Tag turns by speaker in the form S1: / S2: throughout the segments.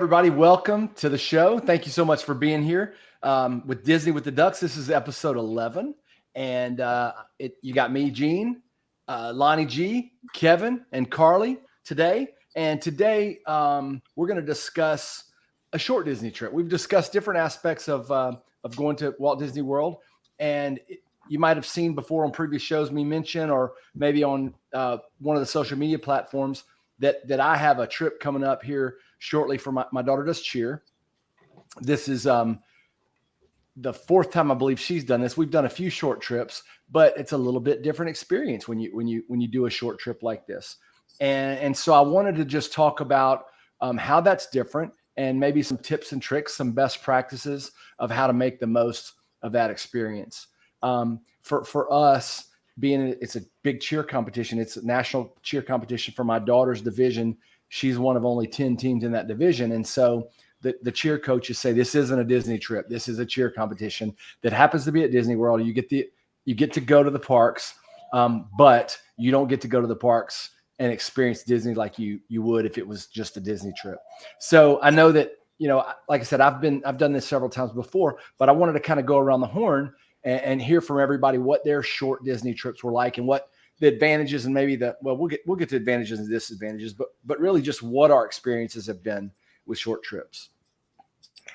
S1: everybody. Welcome to the show. Thank you so much for being here with Disney with the Ducks. This is episode 11. And you got me, Gene, Lonnie G, Kevin, and Carly today. And today we're going to discuss a short Disney trip. We've discussed different aspects of going to Walt Disney World. And you might have seen before on previous shows me mention, or maybe on one of the social media platforms, that I have a trip coming up here shortly for my daughter does cheer. This is the fourth time I believe she's done this. We've done a few short trips, but it's a little bit different experience when you do a short trip like this. And so I wanted to just talk about how that's different, and maybe some tips and tricks, some best practices of how to make the most of that experience. For us, it's a big cheer competition. It's a national cheer competition for my daughter's division. She's one of only 10 teams in that division. And so the cheer coaches say, this isn't a Disney trip. This is a cheer competition that happens to be at Disney World. You get to go to the parks, but you don't get to go to the parks and experience Disney like you would if it was just a Disney trip. So I know that, like I said, I've done this several times before, but I wanted to kind of go around the horn and hear from everybody what their short Disney trips were like, and what the advantages, and maybe we'll get to advantages and disadvantages, but really just what our experiences have been with short trips.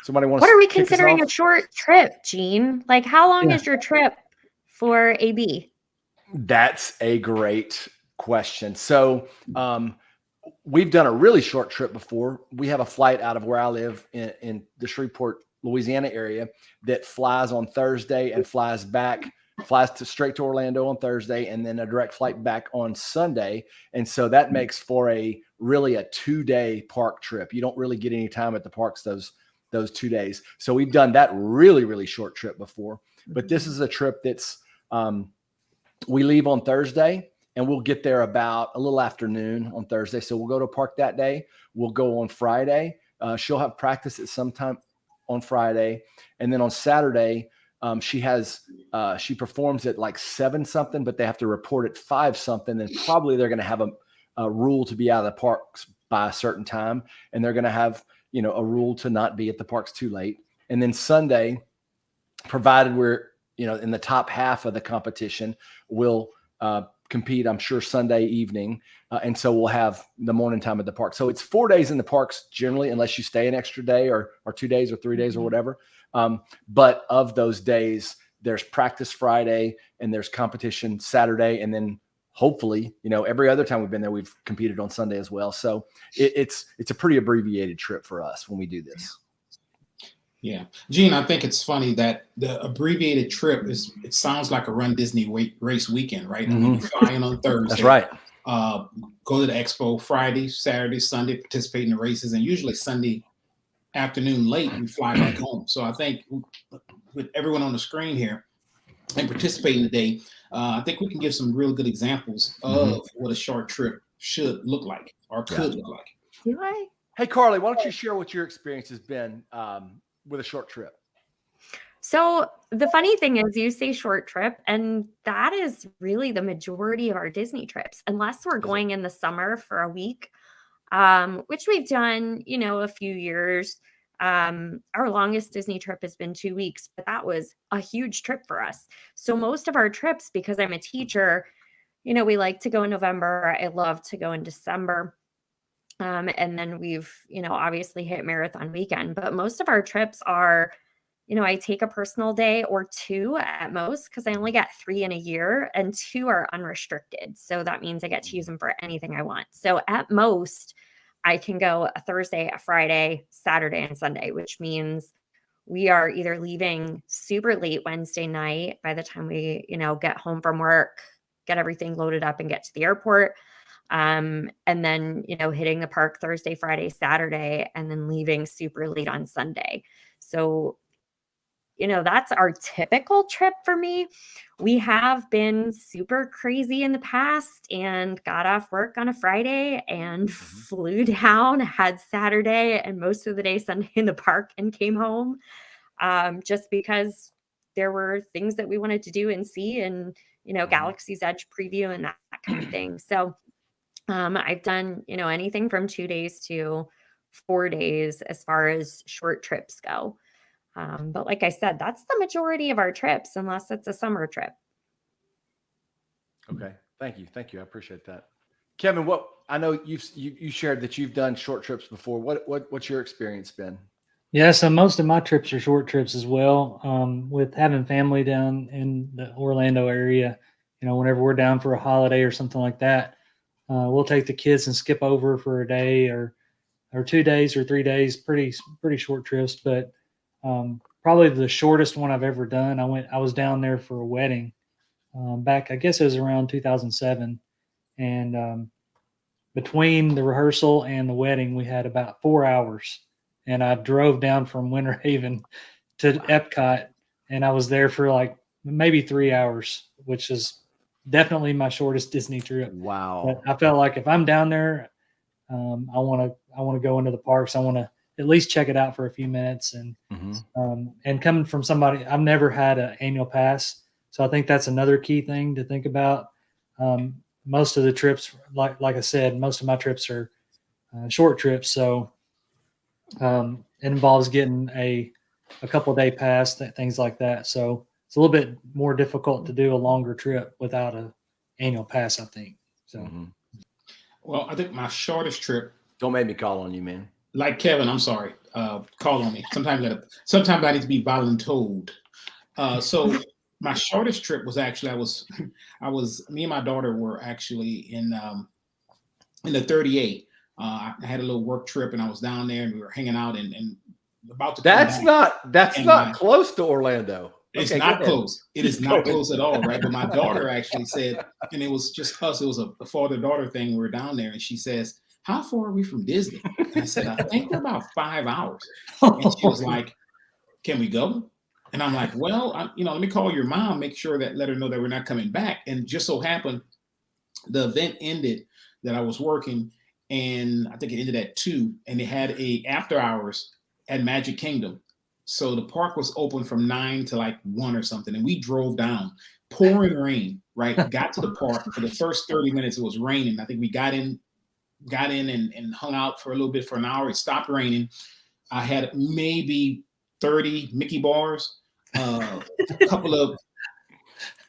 S1: Somebody wants.
S2: What are we considering a short trip, Gene? Like, how long is your trip for AB?
S1: That's a great question. So we've done a really short trip before. We have a flight out of where I live in the Shreveport, Louisiana area that flies on Thursday and flies straight to Orlando on Thursday, and then a direct flight back on Sunday. And so that makes for really a 2-day park trip. You don't really get any time at the parks those 2 days. So we've done that really, really short trip before, but this is a trip that's we leave on Thursday and we'll get there about a little after noon on Thursday. So we'll go to a park that day. We'll go on Friday. She'll have practice at some time on Friday. And then on Saturday, she performs at like 7 something, but they have to report at 5 something. And probably they're going to have a rule to be out of the parks by a certain time. And they're going to have, a rule to not be at the parks too late. And then Sunday, provided we're, in the top half of the competition, we'll compete, I'm sure, Sunday evening. And so we'll have the morning time at the park. So it's 4 days in the parks generally, unless you stay an extra day or 2 days or 3 days or whatever. But of those days, there's practice Friday and there's competition Saturday. And then hopefully, every other time we've been there, we've competed on Sunday as well. So it's a pretty abbreviated trip for us when we do this.
S3: Yeah. Gene, I think it's funny that the abbreviated trip it sounds like a Run Disney race weekend, right?
S1: Mm-hmm.
S3: I mean, you fly in on Thursday.
S1: That's right.
S3: Go to the expo Friday, Saturday, Sunday, participate in the races, and usually Sunday afternoon late, we fly back home. So I think with everyone on the screen here and participating today, I think we can give some real good examples of what a short trip should look like or could look like.
S2: Do I?
S1: Hey, Carly, why don't you share what your experience has been with a short trip?
S2: So the funny thing is, you say short trip, and that is really the majority of our Disney trips, unless we're going in the summer for a week, which we've done, a few years. Our longest Disney trip has been 2 weeks, but that was a huge trip for us. So most of our trips, because I'm a teacher, we like to go in November. I love to go in December. And then we've, obviously hit marathon weekend, but most of our trips are, I take a personal day or 2 at most, because I only get 3 in a year, and 2 are unrestricted. So that means I get to use them for anything I want. So at most, I can go a Thursday, a Friday, Saturday, and Sunday, which means we are either leaving super late Wednesday night by the time we, get home from work, get everything loaded up and get to the airport. And then, hitting the park Thursday, Friday, Saturday, and then leaving super late on Sunday. So, that's our typical trip for me. We have been super crazy in the past and got off work on a Friday and flew down, had Saturday and most of the day Sunday in the park, and came home just because there were things that we wanted to do and see, and, Galaxy's Edge preview and that kind of thing. So I've done, anything from 2 days to 4 days as far as short trips go. But like I said, that's the majority of our trips, unless it's a summer trip.
S1: Okay. Thank you. I appreciate that. Kevin, I know you shared that you've done short trips before. What's your experience been?
S4: Yeah, so most of my trips are short trips as well. With having family down in the Orlando area, whenever we're down for a holiday or something like that, we'll take the kids and skip over for a day or 2 days or 3 days. Pretty short trips, but probably the shortest one I've ever done. I was down there for a wedding back, I guess it was around 2007, and between the rehearsal and the wedding, we had about 4 hours. And I drove down from Winter Haven to Epcot, and I was there for like maybe 3 hours, which is definitely my shortest Disney trip.
S1: Wow.
S4: But I felt like if I'm down there, I want to go into the parks. I want to at least check it out for a few minutes. And and coming from somebody, I've never had an annual pass, so I think that's another key thing to think about. Most of the trips, like I said, most of my trips are short trips, so it involves getting a couple day pass, things like that. So it's a little bit more difficult to do a longer trip without an annual pass, I think. So,
S3: Well, I think my shortest trip.
S1: Don't make me call on you, man.
S3: Like Kevin, I'm sorry. Call on me. Sometimes I need to be voluntold. So my shortest trip was actually me and my daughter were actually in the 38. I had a little work trip and I was down there and we were hanging out and about to.
S1: That's not close to Orlando.
S3: It's not close. It is not close at all, right? But my daughter actually said, and it was just us. It was a father-daughter thing. We were down there, and she says, "How far are we from Disney?" And I said, "I think we're about 5 hours." And she was like, "Can we go?" And I'm like, "Well, let me call your mom, let her know that we're not coming back." And just so happened, the event ended that I was working, and I think it ended at 2, and they had a after hours at Magic Kingdom. So the park was open from 9 to like 1 or something. And we drove down, pouring rain, right? Got to the park. For the first 30 minutes, it was raining. I think we got in and hung out for a little bit for an hour. It stopped raining. I had maybe 30 Mickey bars, a couple of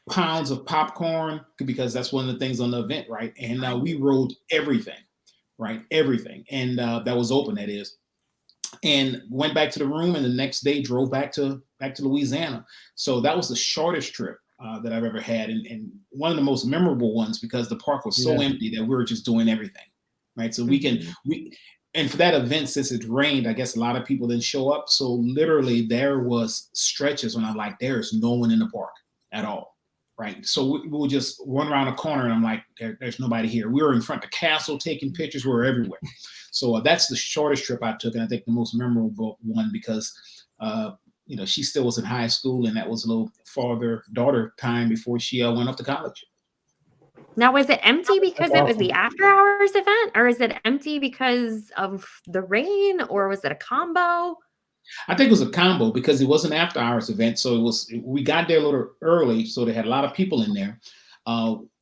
S3: pounds of popcorn, because that's one of the things on the event, right? And we rode everything, right? Everything. And that was open, that is. And went back to the room, and the next day drove back to Louisiana. So that was the shortest trip that I've ever had, and one of the most memorable ones, because the park was so empty that we were just doing everything, right? So and for that event, since it rained, I guess a lot of people didn't show up. So literally there was stretches when I'm like, there's no one in the park at all, right? So we would just run around a corner, and I'm like, there's nobody here. We were in front of the castle taking pictures. We were everywhere. So that's the shortest trip I took, and I think the most memorable one, because she still was in high school, and that was a little father-daughter time before she went off to college.
S2: Now, was it empty because it was the after hours event, or is it empty because of the rain, or was it a combo?
S3: I think it was a combo, because it was an after hours event. So we got there a little early, so they had a lot of people in there.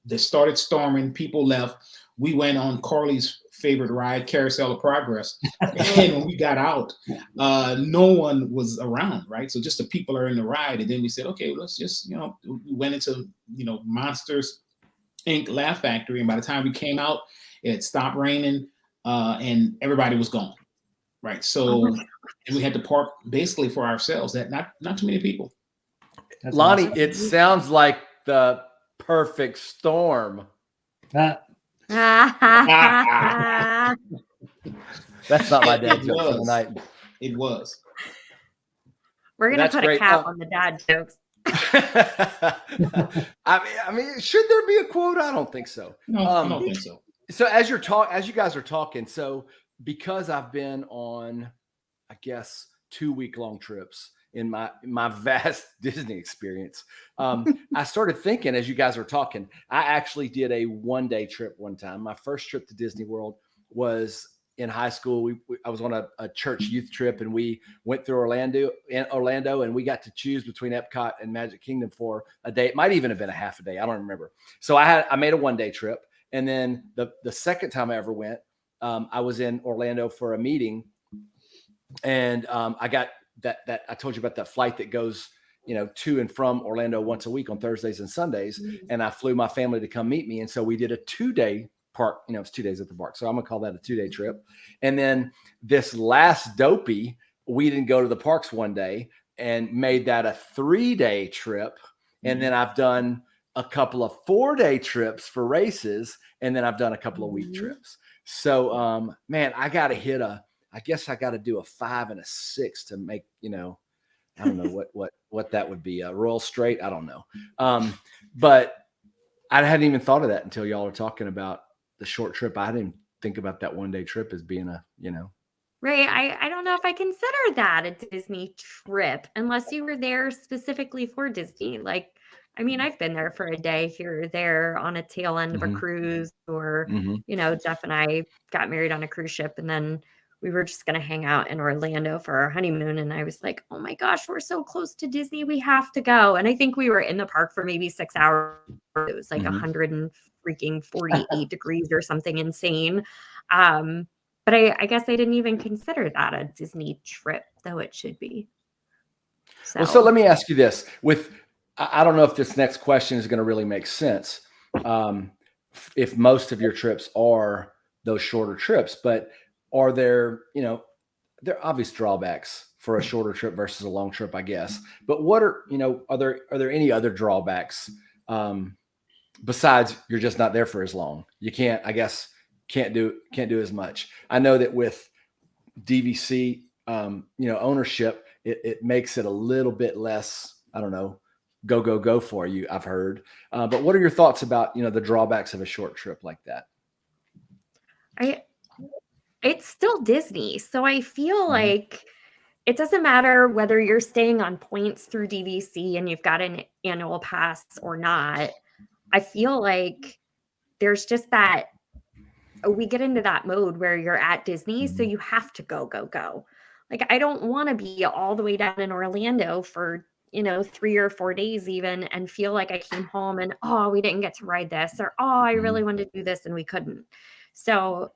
S3: They started storming, people left. We went on Carly's favorite ride, Carousel of Progress. And when we got out, no one was around, right? So just the people are in the ride. And then we said, okay, let's just, we went into, Monsters Inc. Laugh Factory. And by the time we came out, it had stopped raining and everybody was gone, right? So and we had to park basically for ourselves. That not too many people.
S1: That's Lonnie, awesome. It sounds like the perfect storm.
S3: That's
S1: not my dad joke for the night.
S3: It was.
S2: We're gonna put a cap on the dad jokes.
S1: I mean, should there be a quote? I don't think so.
S3: No, I don't think so.
S1: So as you guys are talking, so because I've been on, I guess, 2-week-long trips in my vast Disney experience, I started thinking as you guys were talking, I actually did a 1-day trip one time. My first trip to Disney World was in high school. I was on a church youth trip, and we went through Orlando, and we got to choose between Epcot and Magic Kingdom for a day. It might even have been a half a day. I don't remember. So I made a 1-day trip. And then the second time I ever went, I was in Orlando for a meeting, And I got that I told you about that flight that goes, to and from Orlando once a week on Thursdays and Sundays. And I flew my family to come meet me. And so we did a 2-day park, it's 2 days at the park. So I'm gonna call that a 2-day trip. And then this last dopey, we didn't go to the parks one day and made that a 3-day trip. And then I've done a couple of 4-day trips for races. And then I've done a couple of week trips. So, man, I got to do a 5 and a 6 to make, I don't know what that would be. A Royal Straight. I don't know. But I hadn't even thought of that until y'all were talking about the short trip. I didn't think about that 1-day trip as being
S2: Right. I don't know if I consider that a Disney trip unless you were there specifically for Disney. Like, I mean, I've been there for a day here or there on a tail end of a cruise, or, Jeff and I got married on a cruise ship, and then we were just going to hang out in Orlando for our honeymoon. And I was like, oh my gosh, we're so close to Disney. We have to go. And I think we were in the park for maybe 6 hours. It was like 148 degrees or something insane. But I guess I didn't even consider that a Disney trip, though it should be.
S1: So let me ask you this. I don't know if this next question is going to really make sense. If most of your trips are those shorter trips, but are there are obvious drawbacks for a shorter trip versus a long trip, I guess. But what are there any other drawbacks besides you're just not there for as long? You can't do as much. I know that with DVC, ownership, it makes it a little bit less, I don't know, go for you, I've heard. But what are your thoughts about, the drawbacks of a short trip like that?
S2: It's still Disney. So I feel like it doesn't matter whether you're staying on points through DVC and you've got an annual pass or not. I feel like there's just that, we get into that mode where you're at Disney, so you have to go. Like, I don't want to be all the way down in Orlando for, 3 or 4 days even, and feel like I came home and, we didn't get to ride this, or, I really wanted to do this and we couldn't. So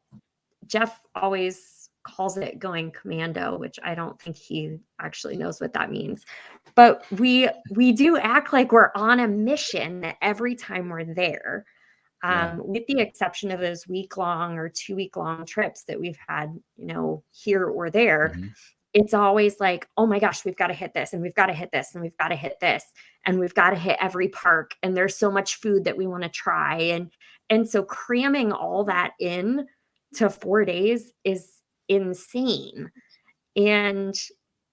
S2: Jeff always calls it going commando, which I don't think he actually knows what that means. But we do act like we're on a mission every time we're there. With the exception of those week-long or 2-week-long trips that we've had, here or there, it's always like, oh my gosh, we've got to hit this, and we've got to hit this, and we've got to hit this, and we've got to hit every park, and there's so much food that we want to try. And so cramming all that in to 4 days is insane. And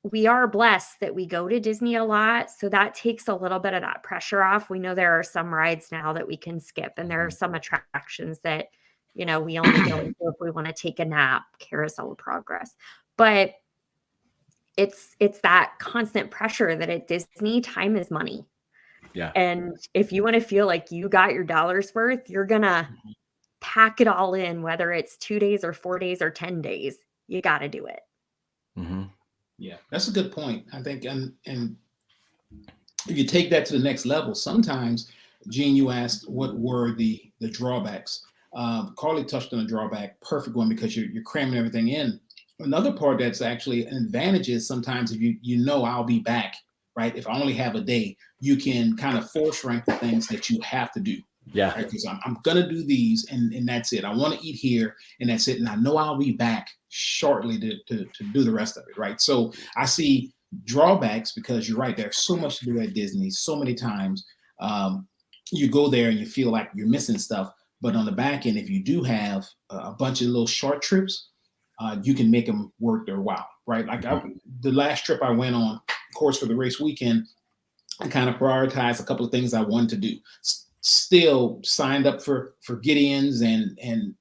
S2: we are blessed that we go to Disney a lot. So that takes a little bit of that pressure off. We know there are some rides now that we can skip, and there are some attractions that, we only go into if we want to take a nap, Carousel of Progress. But it's that constant pressure that at Disney, time is money.
S1: Yeah.
S2: And if you want to feel like you got your dollar's worth, you're going to pack it all in, whether it's 2 days or 4 days or 10 days, you got to do it.
S3: Yeah, that's a good point. I think, and if you take that to the next level, sometimes, Gene, you asked what were the drawbacks. Carly touched on a drawback, perfect one, because you're cramming everything in. Another part that's actually an advantage is sometimes if I'll be back, right? If I only have a day, you can kind of force rank the things that you have to do.
S1: Yeah.
S3: Right? Because I'm going to do these and that's it. I want to eat here and that's it. And I know I'll be back shortly to do the rest of it. Right. So I see drawbacks because you're right. There's so much to do at Disney. So many times you go there and you feel like you're missing stuff. But on the back end, if you do have a bunch of little short trips, you can make them worth their while. Right. Like the last trip I went on, of course, for the race weekend, I kind of prioritized a couple of things I wanted to do. Still signed up for Gideon's and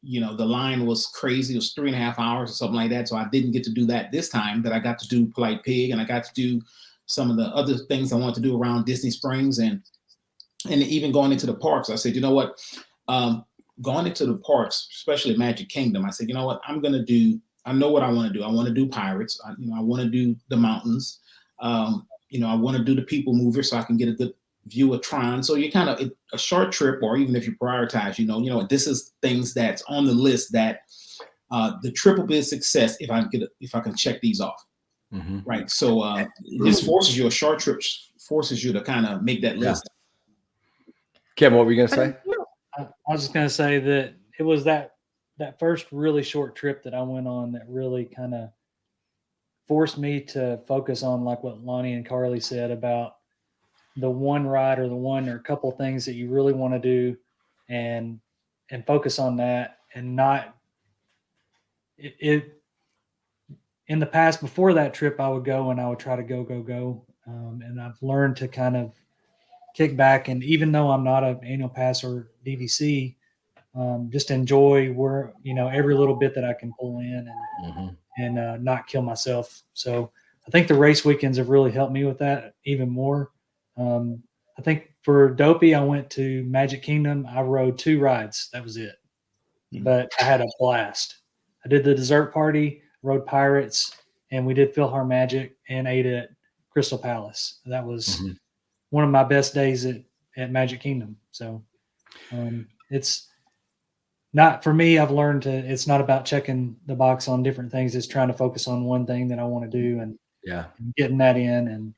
S3: the line was crazy. It was 3.5 hours or something like that. So I didn't get to do that this time, but I got to do Polite Pig and I got to do some of the other things I wanted to do around Disney Springs and even going into the parks. I said, you know what, going into the parks, especially Magic Kingdom, I said, you know what, I know what I want to do. I want to do Pirates. I want to do the mountains. I want to do the People Mover so I can get a good view of Tron. So you kind of a short trip, or even if you prioritize, this is things that's on the list that The trip will be a success if I can check these off.
S1: Mm-hmm.
S3: Right. So this forces you, a short trip forces you to kind of make that list.
S1: Kevin, what were you going to say?
S4: I was just going to say that it was that first really short trip that I went on that really kind of forced me to focus on, like what Lonnie and Carly said about the one ride or the one or a couple things that you really want to do, and focus on that, and not it. In the past, before that trip, I would go and I would try to go. And I've learned to kind of kick back. And even though I'm not an annual pass or DVC, just enjoy where, every little bit that I can pull in and not kill myself. So I think the race weekends have really helped me with that even more. I think for Dopey, I went to Magic Kingdom. I rode 2 rides. That was it. But I had a blast. I did the dessert party, rode Pirates, and we did PhilharMagic and ate at Crystal Palace. That was one of my best days at Magic Kingdom. So it's not, for me, I've learned it's not about checking the box on different things. It's trying to focus on one thing that I want to do and getting that in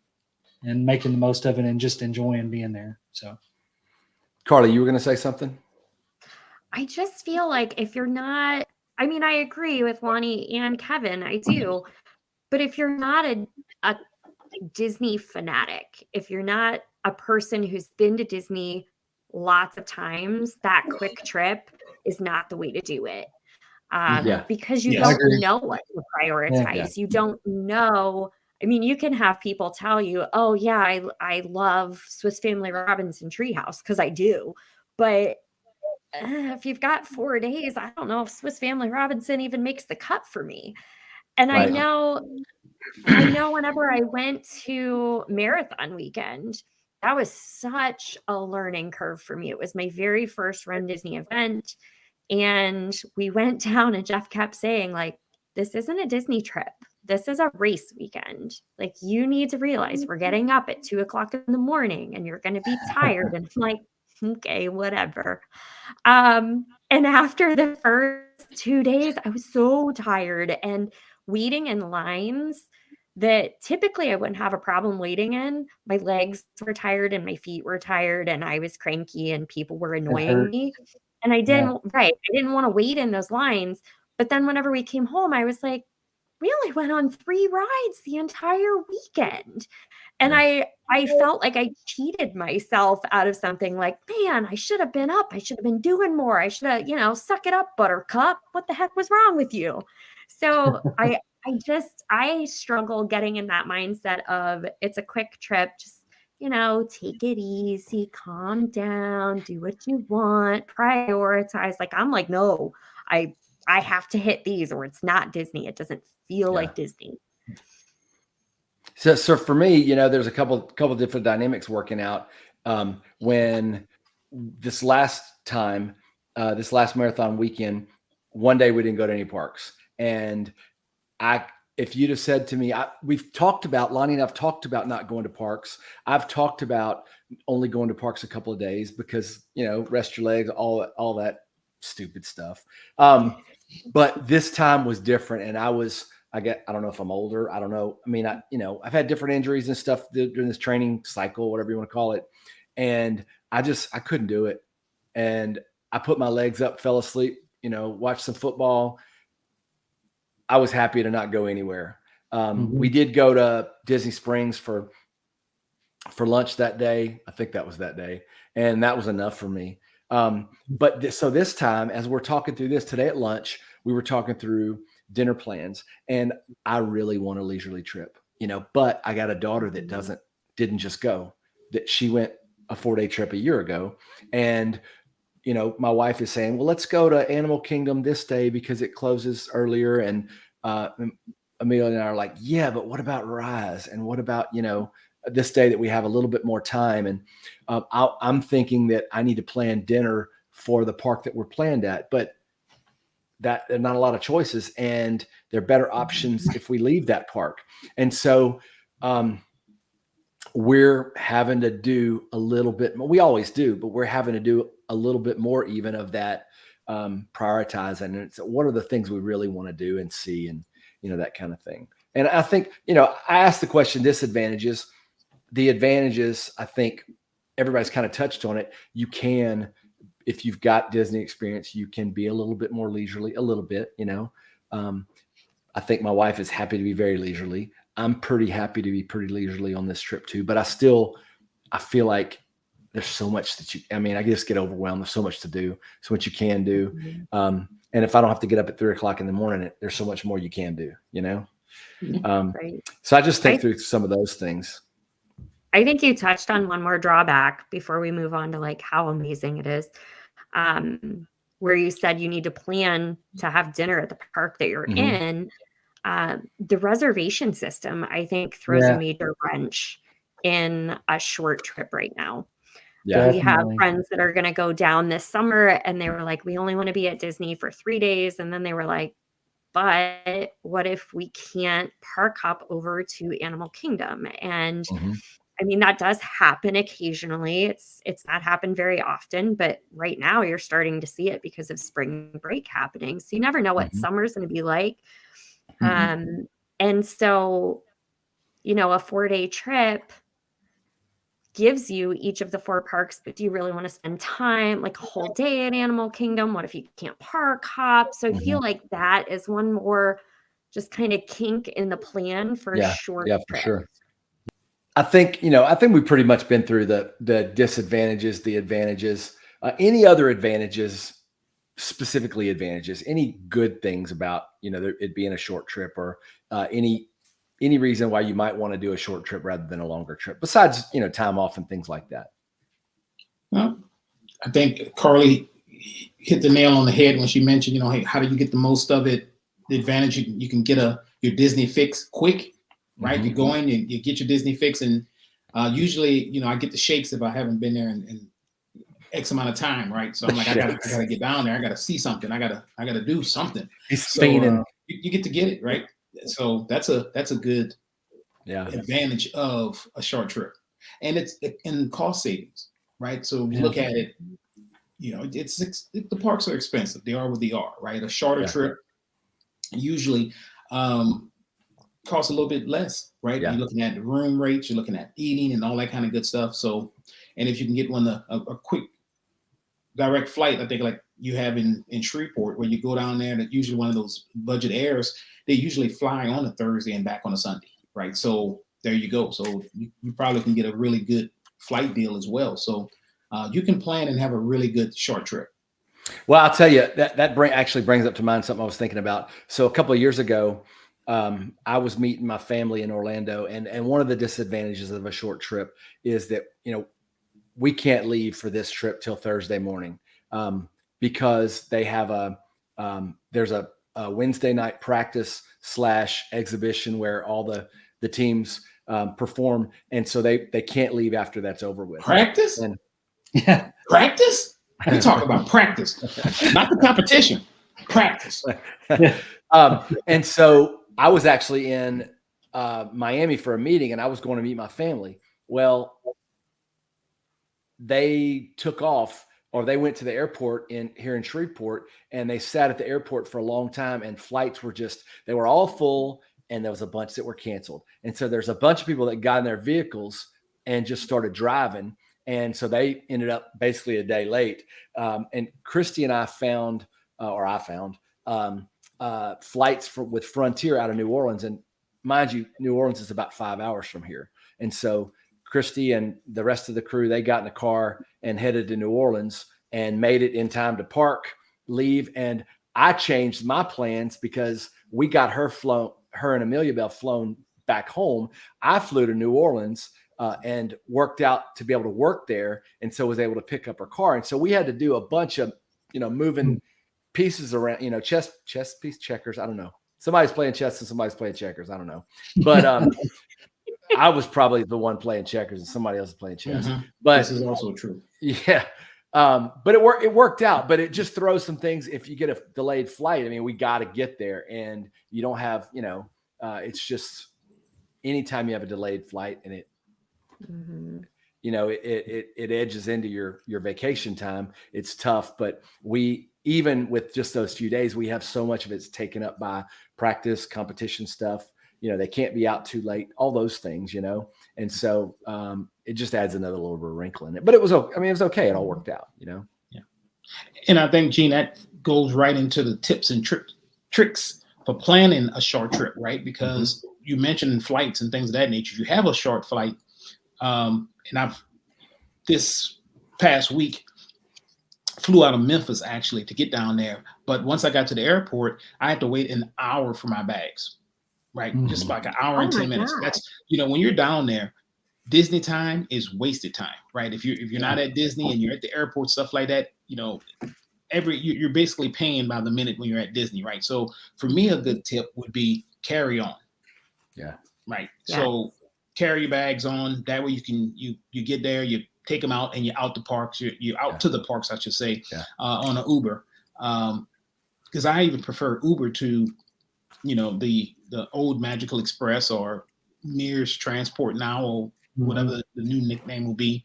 S4: and making the most of it and just enjoying being there. So,
S1: Carly, you were going to say something?
S2: I just feel like if you're not, I mean, I agree with Lonnie and Kevin, I do. But if you're not a Disney fanatic, if you're not a person who's been to Disney lots of times, that quick trip is not the way to do it. Because you don't know what to prioritize.
S4: Yeah.
S2: You don't know. I mean, you can have people tell you, oh, yeah, I love Swiss Family Robinson Treehouse, because I do. But if you've got 4 days, I don't know if Swiss Family Robinson even makes the cut for me. And I know whenever I went to Marathon Weekend, that was such a learning curve for me. It was my very first Run Disney event. And we went down and Jeff kept saying, like, this isn't a Disney trip. This is a race weekend. Like, you need to realize we're getting up at 2:00 in the morning and you're going to be tired. And I'm like, okay, whatever. And after the first 2 days, I was so tired and waiting in lines that typically I wouldn't have a problem waiting in. My legs were tired and my feet were tired and I was cranky and people were annoying me. And I didn't want to wait in those lines. But then whenever we came home, I was like, we only went on 3 rides the entire weekend. And I felt like I cheated myself out of something, like, man, I should have been up. I should have been doing more. I should have, suck it up, Buttercup. What the heck was wrong with you? So I struggle getting in that mindset of it's a quick trip. Just, take it easy, calm down, do what you want, prioritize. Like, I'm like, no, I have to hit these or it's not Disney. It doesn't feel like Disney.
S1: So for me, there's a couple different dynamics working out. When this last marathon weekend, one day we didn't go to any parks. And if you'd have said to me, we've talked about, Lonnie and I've talked about not going to parks. I've talked about only going to parks a couple of days because, rest your legs, all that stupid stuff. But this time was different. And I don't know if I'm older. I don't know. I mean, I've had different injuries and stuff during this training cycle, whatever you want to call it. And I couldn't do it. And I put my legs up, fell asleep, watched some football. I was happy to not go anywhere. We did go to Disney Springs for lunch that day. I think that was that day. And that was enough for me. But this time, as we're talking through this today at lunch, we were talking through dinner plans, and I really want a leisurely trip, but I got a daughter that didn't just go, that she went a 4-day trip a year ago. And, my wife is saying, well, let's go to Animal Kingdom this day because it closes earlier. And Amelia and I are like, yeah, but what about Rise? And what about, this day that we have a little bit more time? And I'm thinking that I need to plan dinner for the park that we're planned at, but that there are not a lot of choices, and there are better options if we leave that park. And so we're having to do a little bit more. We always do, but we're having to do a little bit more even of that prioritize, and it's what are the things we really want to do and see, and that kind of thing. And I think I asked the question disadvantages. The advantages, I think everybody's kind of touched on it. You can, if you've got Disney experience, you can be a little bit more leisurely, a little bit. I think my wife is happy to be very leisurely. I'm pretty happy to be pretty leisurely on this trip too, but I feel like there's so much that I just get overwhelmed. There's so much to do, so much you can do. And if I don't have to get up at 3:00 in the morning, there's so much more you can do,
S2: Right.
S1: So I just think through some of those things.
S2: I think you touched on one more drawback before we move on to like how amazing it is. Where you said you need to plan to have dinner at the park that you're in. The reservation system, I think, throws a major wrench in a short trip right now.
S1: Yeah,
S2: we have friends that are going to go down this summer, and they were like, we only want to be at Disney for 3 days. And then they were like, but what if we can't park hop over to Animal Kingdom? And that does happen occasionally. It's not happened very often, but right now you're starting to see it because of spring break happening. So you never know what summer's going to be like. And so, a 4-day trip gives you each of the 4 parks, but do you really want to spend time, like a whole day at Animal Kingdom? What if you can't park hop? So I feel like that is one more just kind of kink in the plan for a short trip.
S1: For sure. I think we've pretty much been through the disadvantages, the advantages, any other advantages, specifically advantages, any good things about, it being a short trip, or any reason why you might want to do a short trip rather than a longer trip, besides, time off and things like that.
S3: Well, I think Carly hit the nail on the head when she mentioned, hey, how do you get the most of it? The advantage, you can get your Disney fix quick, right? You go in, you get your Disney fix, and usually, I get the shakes if I haven't been there in X amount of time, right? So I'm like, I gotta get down there. I gotta see something. I gotta do something. So you get to get it, right? So that's a good advantage of a short trip, and it's in cost savings, right? So you look at it, the parks are expensive. They are what they are, right? A shorter trip usually costs a little bit less, right? You're looking at the room rates, you're looking at eating and all that kind of good stuff. So, and if you can get a quick direct flight, I think like you have in Shreveport, where you go down there, and usually one of those budget airs, they usually fly on a Thursday and back on a Sunday, right? So there you go. So you probably can get a really good flight deal as well. So you can plan and have a really good short trip.
S1: Well, I'll tell you, that actually brings up to mind something I was thinking about. So a couple of years ago, I was meeting my family in Orlando, and one of the disadvantages of a short trip is that, we can't leave for this trip till Thursday morning, because they have there's a Wednesday night practice / exhibition where all the teams perform, and so they can't leave after that's over with.
S3: Practice? Practice? We talk about practice, not the competition. Practice.
S1: And so I was actually in Miami for a meeting, and I was going to meet my family. Well, they took off, or they went to the airport here in Shreveport, and they sat at the airport for a long time, and flights were they were all full, and there was a bunch that were canceled. And so there's a bunch of people that got in their vehicles and just started driving. And so they ended up basically a day late. And Christy and I found flights with Frontier out of New Orleans. And mind you, New Orleans is about 5 hours from here. And so Christy and the rest of the crew, they got in a car and headed to New Orleans and made it in time to park, leave. And I changed my plans because we got her and Amelia Bell flown back home. I flew to New Orleans and worked out to be able to work there. And so was able to pick up her car. And so we had to do a bunch of, moving pieces around, chess piece checkers. I don't know. Somebody's playing chess and somebody's playing checkers. I don't know. But I was probably the one playing checkers and somebody else is playing chess. But
S3: this is also true.
S1: Yeah. But it worked out, but it just throws some things. If you get a delayed flight, we got to get there, and you don't have, it's just anytime you have a delayed flight, and it edges into your vacation time. It's tough, but even with just those few days, we have so much of it's taken up by practice, competition stuff. They can't be out too late, all those things, and so it just adds another little bit of wrinkle in it. But it was okay. It all worked out,
S3: Yeah. And I think, Gene, that goes right into the tips and tricks for planning a short trip, right? Because you mentioned flights and things of that nature. You have a short flight, and I've this past week flew out of Memphis actually to get down there. But once I got to the airport, I had to wait an hour for my bags, right? Just like an hour and 10 minutes.
S2: God.
S3: That's, when you're down there, Disney time is wasted time, right? If you're not at Disney and you're at the airport, stuff like that, you're basically paying by the minute when you're at Disney, right? So for me, a good tip would be carry on.
S1: Yeah.
S3: Right.
S2: Yeah.
S3: So carry your bags on. That way you get there, you take them out, and you're out the parks. You're out to the parks, I should say, on an Uber. Because I even prefer Uber to, the old Magical Express or Mears Transport Now, or whatever the new nickname will be.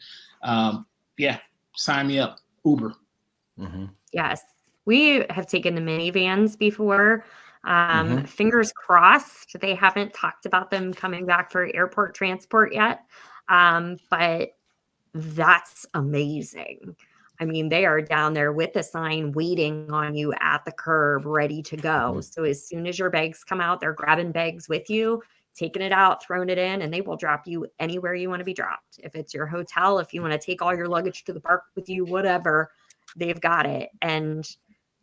S3: Sign me up, Uber.
S2: Yes, we have taken the minivans before. Fingers crossed they haven't talked about them coming back for airport transport yet. But that's amazing. I mean, they are down there with a sign waiting on you at the curb, ready to go. So as soon as your bags come out, they're grabbing bags with you, taking it out, throwing it in, and they will drop you anywhere you want to be dropped. If it's your hotel, if you want to take all your luggage to the park with you, whatever, they've got it. And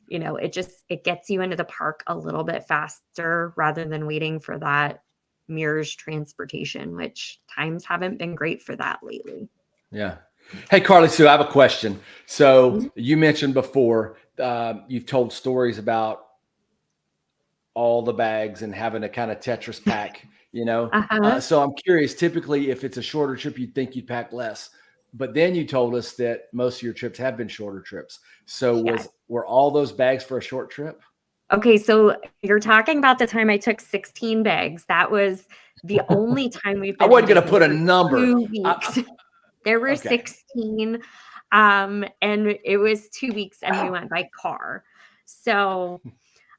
S2: it gets you into the park a little bit faster rather than waiting for that Mears transportation, which times haven't been great for that lately.
S1: Yeah. Hey, Carly Sue, I have a question. So you mentioned before, you've told stories about all the bags and having a kind of Tetris pack, so I'm curious, typically if it's a shorter trip, you'd think you'd pack less. But then you told us that most of your trips have been shorter trips. So were all those bags for a short trip?
S2: Okay, so you're talking about the time I took 16 bags. That was the only time we've been.
S1: I wasn't going to put a number.
S2: 2 weeks. There were 16, and it was 2 weeks, and we went by car. So,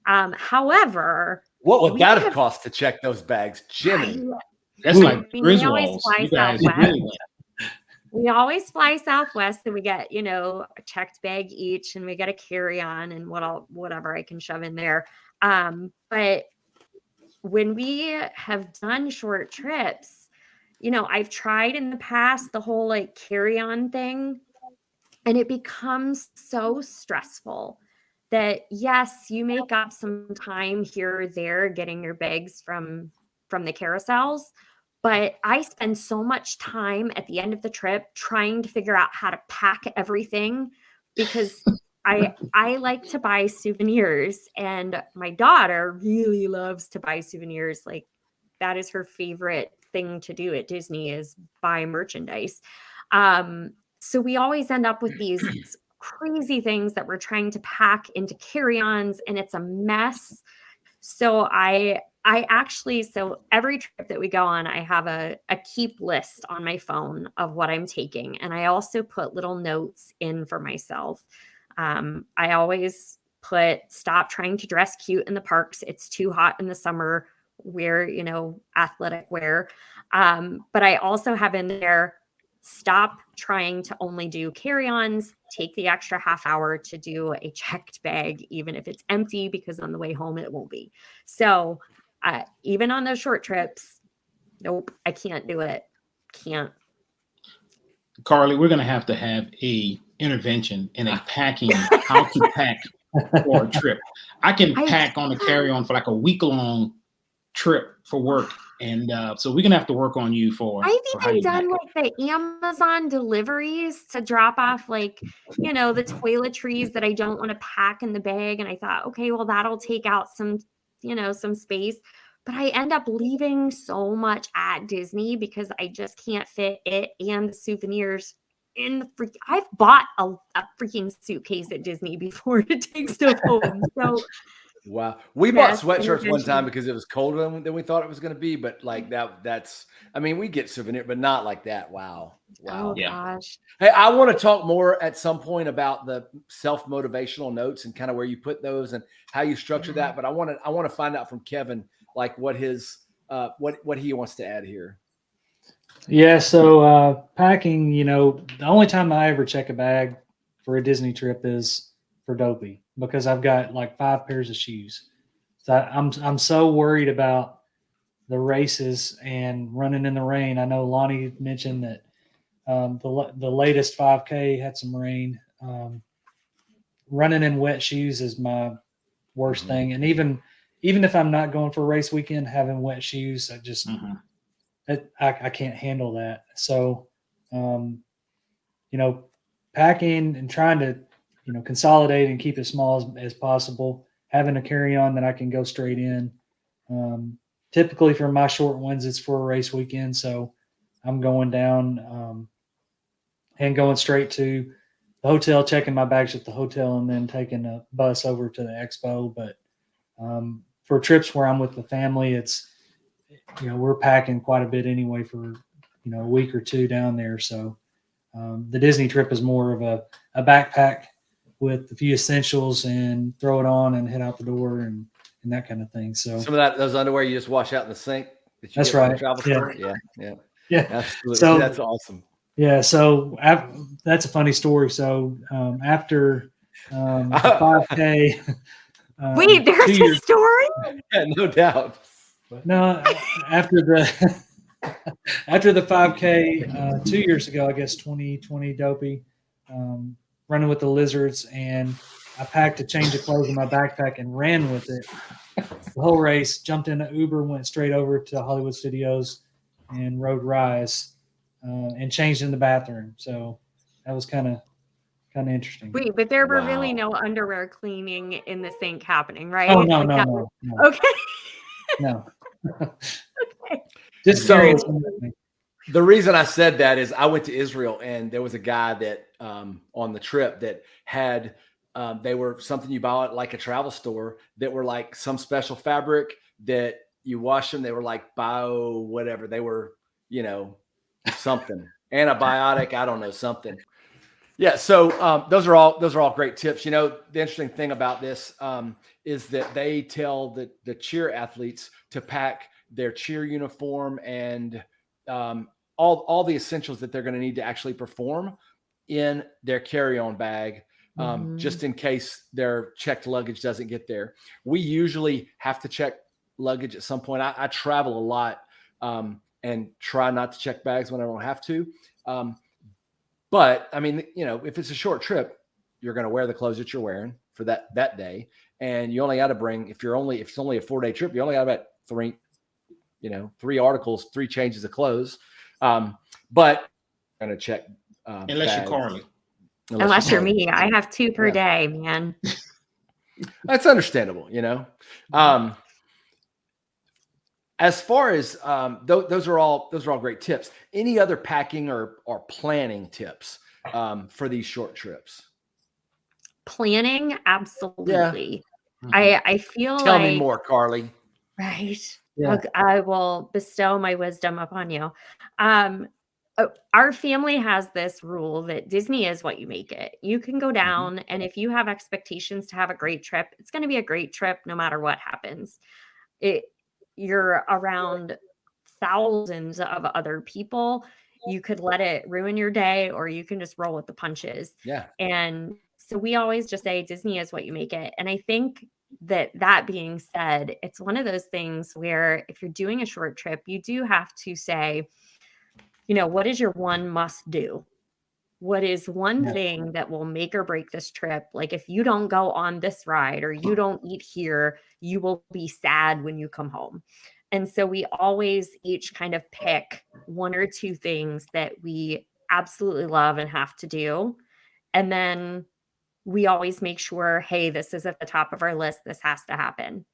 S2: however,
S1: what would that have cost to check those bags, Jimmy?
S3: That's like Griswolds. You guys really went.
S2: We always fly Southwest, and we get, a checked bag each, and we get a carry-on and whatever I can shove in there. But when we have done short trips, I've tried in the past the whole carry-on thing, and it becomes so stressful that yes, you make up some time here or there getting your bags from the carousels. But I spend so much time at the end of the trip trying to figure out how to pack everything, because I like to buy souvenirs, and my daughter really loves to buy souvenirs. Like, that is her favorite thing to do at Disney, is buy merchandise. So we always end up with these crazy things that we're trying to pack into carry-ons, and it's a mess. So so every trip that we go on, I have a keep list on my phone of what I'm taking. And I also put little notes in for myself. I always put, stop trying to dress cute in the parks. It's too hot in the summer. Wear, athletic wear. But I also have in there, stop trying to only do carry-ons. Take the extra half hour to do a checked bag, even if it's empty, because on the way home it won't be. So even on those short trips, nope, I can't do it. Can't.
S3: Carly, we're going to have a intervention in a packing, how to pack for a trip. I can pack on a carry-on for like a week-long trip for work. And so we're going to have to work on you for.
S2: I've even done the Amazon deliveries to drop off the toiletries that I don't want to pack in the bag. And I thought, okay, well, that'll take out some space. But I end up leaving so much at Disney because I just can't fit it and the souvenirs in the I've bought a freaking suitcase at Disney before to take stuff home. So
S1: Wow. We bought
S2: Yes,
S1: sweatshirts one time
S2: intervention.
S1: because it was colder than we thought it was going to be. But like that's, I mean, we get souvenir, but not like that. Wow.
S2: Oh
S1: Wow.
S3: Yeah.
S2: gosh.
S1: Hey, I want to talk more at some point about the self-motivational notes and kind of where you put those and how you structure
S2: Yeah.
S1: that. But I want to find out from Kevin, like what his, what he wants to add here.
S4: Yeah, so packing, the only time I ever check a bag for a Disney trip is for Dopey because I've got like 5 pairs of shoes. So I'm so worried about the races and running in the rain. I know Lonnie mentioned that the latest 5K had some rain. Running in wet shoes is my worst thing, and even if I'm not going for a race weekend, having wet shoes, I can't handle that. So, packing and trying to, consolidate and keep it small as possible. Having a carry-on that I can go straight in. Typically for my short ones, it's for a race weekend. So I'm going down and going straight to the hotel, checking my bags at the hotel, and then taking a bus over to the expo. But for trips where I'm with the family, it's, we're packing quite a bit anyway for, a week or two down there. So the Disney trip is more of a backpack with a few essentials and throw it on and head out the door and that kind of thing. So
S1: some of those underwear you just wash out in the sink. That you
S4: that's
S1: get from the
S4: right.
S1: travel
S4: Yeah.
S1: store.
S4: Yeah.
S1: Absolutely.
S4: So
S1: That's awesome.
S4: Yeah. So that's a funny story. So after the 5K,
S2: Wait, there's
S4: 2
S2: a
S4: years,
S2: story?
S1: Yeah, no doubt.
S4: no, after the after the 5K 2 years ago, I guess 2020, Dopey, running with the Lizards, and I packed a change of clothes in my backpack and ran with it the whole race. Jumped in an Uber, went straight over to Hollywood Studios, and rode Rise, and changed in the bathroom. So that was kind of interesting.
S2: Wait, but there were really
S1: Wow.
S2: no underwear cleaning in the sink happening, right?
S4: Oh no,
S2: Like
S4: no,
S2: that
S4: no, no,
S2: was- Okay.
S4: no.
S2: Okay.
S4: Just
S1: So-
S4: curious.
S1: The reason I said that is I went to Israel and there was a guy that on the trip that had they were something you buy at like a travel store that were like some special fabric that you wash them. They were like bio whatever. They were, something antibiotic. I don't know, something. Yeah. So those are all great tips. The interesting thing about this is that they tell the cheer athletes to pack their cheer uniform and all the essentials that they're going to need to actually perform in their carry-on bag, just in case their checked luggage doesn't get there. We usually have to check luggage at some point. I travel a lot and try not to check bags when I don't have to. But I mean, if it's a short trip, you're going to wear the clothes that you're wearing for that day. And you only got to bring, if it's only a 4-day trip, you only got about 3 articles, 3 changes of clothes. But I'm going to check.
S3: Unless you're Carly.
S2: Unless you're
S1: Carly.
S2: me. I have 2 per day, man.
S1: That's understandable, As far as those are all great tips. Any other packing or planning tips for these short trips?
S2: Planning, absolutely.
S3: Mhm.
S2: I feel
S1: Tell
S2: like
S1: me more, Carly.
S2: right.
S4: Yeah.
S2: I will bestow my wisdom upon you. Our family has this rule that Disney is what you make it. You can go down, and if you have expectations to have a great trip, it's going to be a great trip no matter what happens. You're around thousands of other people. You could let it ruin your day, or you can just roll with the punches.
S1: Yeah.
S2: And so we always just say Disney is what you make it. And I think that being said, it's one of those things where if you're doing a short trip, you do have to say, what is your one must do? What is one thing that will make or break this trip? Like if you don't go on this ride or you don't eat here, you will be sad when you come home. And so we always each kind of pick 1 or 2 things that we absolutely love and have to do. And then we always make sure, hey, this is at the top of our list. This has to happen.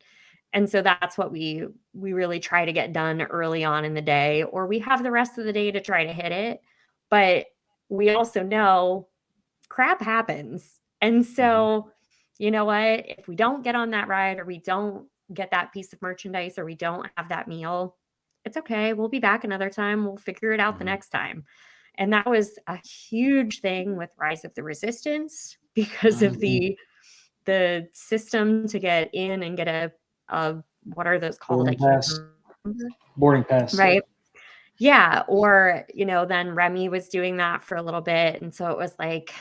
S2: And so that's what we really try to get done early on in the day, or we have the rest of the day to try to hit it. But we also know crap happens. And so, you know what? If we don't get on that ride or we don't get that piece of merchandise or we don't have that meal, it's okay. We'll be back another time. We'll figure it out the next time. And that was a huge thing with Rise of the Resistance because of the system to get in and get a what are those called?
S4: Boarding pass.
S2: Right. Yeah. Or, then Remy was doing that for a little bit. And so it was like,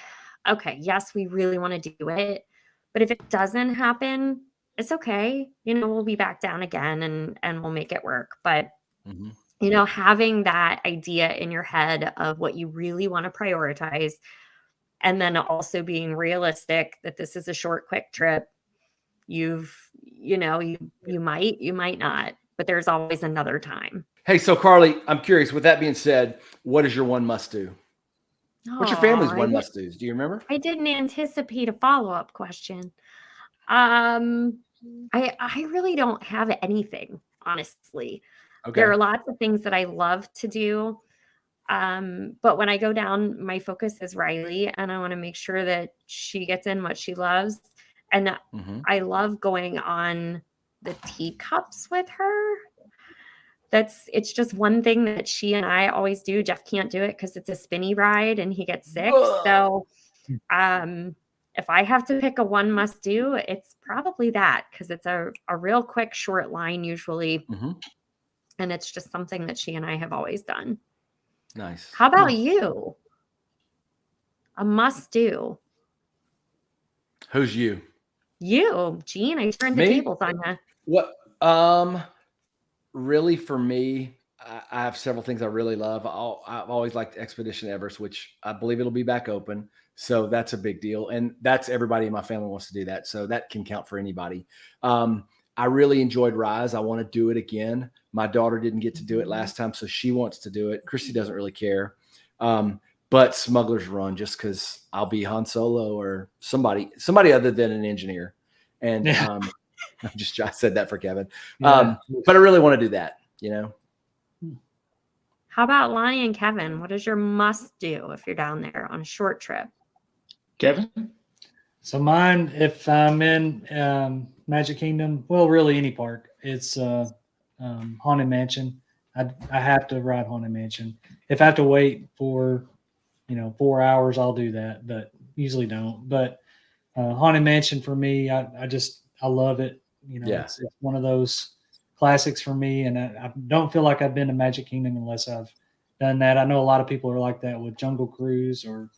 S2: okay, yes, we really want to do it. But if it doesn't happen, it's okay. We'll be back down again and we'll make it work. But, having that idea in your head of what you really want to prioritize, and then also being realistic that this is a short, quick trip. You might not, but there's always another time.
S1: Hey, so Carly, I'm curious, with that being said, what is your one must do? What's your family's one must do's? Do you remember?
S2: I didn't anticipate a follow-up question. I really don't have anything, honestly. Okay. There are lots of things that I love to do. But when I go down, my focus is Riley, and I want to make sure that she gets in what she loves. And I love going on the teacups with her. It's just one thing that she and I always do. Jeff can't do it because it's a spinny ride and he gets sick. So if I have to pick a one must do, it's probably that, because it's a real quick, short line usually. And it's just something that she and I have always done.
S1: Nice.
S2: How about you? A must do.
S1: Who's you?
S2: You, Gene. I turned the tables on you.
S1: What? Really, for me, I have several things I really love. I've always liked Expedition Everest, which I believe it'll be back open. So that's a big deal. And that's everybody in my family wants to do that. So that can count for anybody. I really enjoyed Rise. I want to do it again. My daughter didn't get to do it last time, so she wants to do it. Christy doesn't really care. But Smuggler's Run, just because I'll be Han Solo or somebody other than an engineer. And I said that for Kevin. But I really want to do that,
S2: How about Lonnie and Kevin? What is your must do if you're down there on a short trip?
S3: Kevin?
S4: So mine, if I'm in Magic Kingdom, well, really any park, it's Haunted Mansion. I have to ride Haunted Mansion. If I have to wait for 4 hours, I'll do that, but usually don't. But Haunted Mansion for me, I love it. It's one of those classics for me, and I don't feel like I've been to Magic Kingdom unless I've done that. I know a lot of people are like that with Jungle Cruise or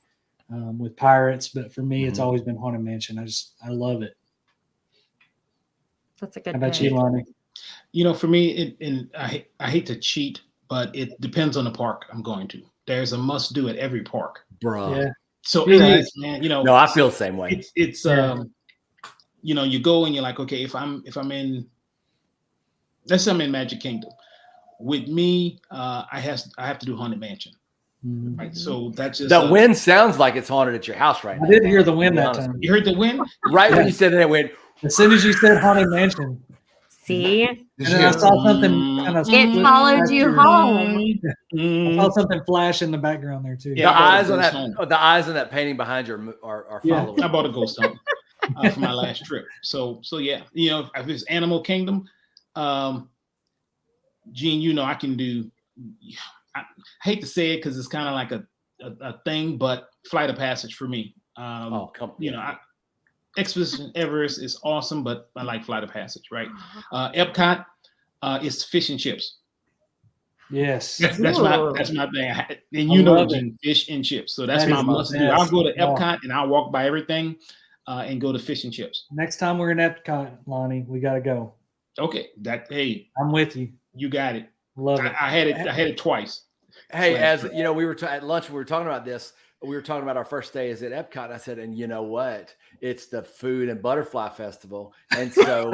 S4: with Pirates, but for me, it's always been Haunted Mansion. I love it.
S2: That's a good.
S4: How about you, Lonnie?
S3: For me, I hate to cheat, but it depends on the park I'm going to. There's a must do at every park,
S1: bro.
S4: Yeah.
S3: So it is, man.
S1: No, I feel the same way.
S3: It's you go and you're like, okay, if I'm in, let's say I'm in Magic Kingdom. With me, I have to do Haunted Mansion. Right. So that's just
S1: the wind sounds like it's haunted at your house right now.
S4: I did hear the wind that time.
S3: You heard the wind?
S1: Right when you said that, it went.
S4: As soon as you said Haunted Mansion.
S2: See?
S4: And then I saw something kind of.
S2: It followed you home.
S4: I saw something flash in the background there too.
S1: Yeah, the eyes on that painting behind you are following.
S3: I bought a ghost home for my last trip. So yeah, if it's Animal Kingdom, Gene, I can do. I hate to say it because it's kind of like a thing, but Flight of Passage for me. Expedition Everest is awesome, but I like Flight of Passage, right? Epcot is fish and chips.
S4: Yes,
S3: that's my thing. And fish and chips. So that's my must do. I'll go to Epcot and I'll walk by everything and go to fish and chips.
S4: Next time we're in Epcot, Lonnie, we got to go.
S3: Okay,
S4: I'm with you.
S3: You got it.
S4: Love it.
S3: I had it twice.
S1: Hey, as we were at lunch, we were talking about this. We were talking about our first day is at Epcot. And I said, and you know what? It's the Food and Butterfly Festival. And so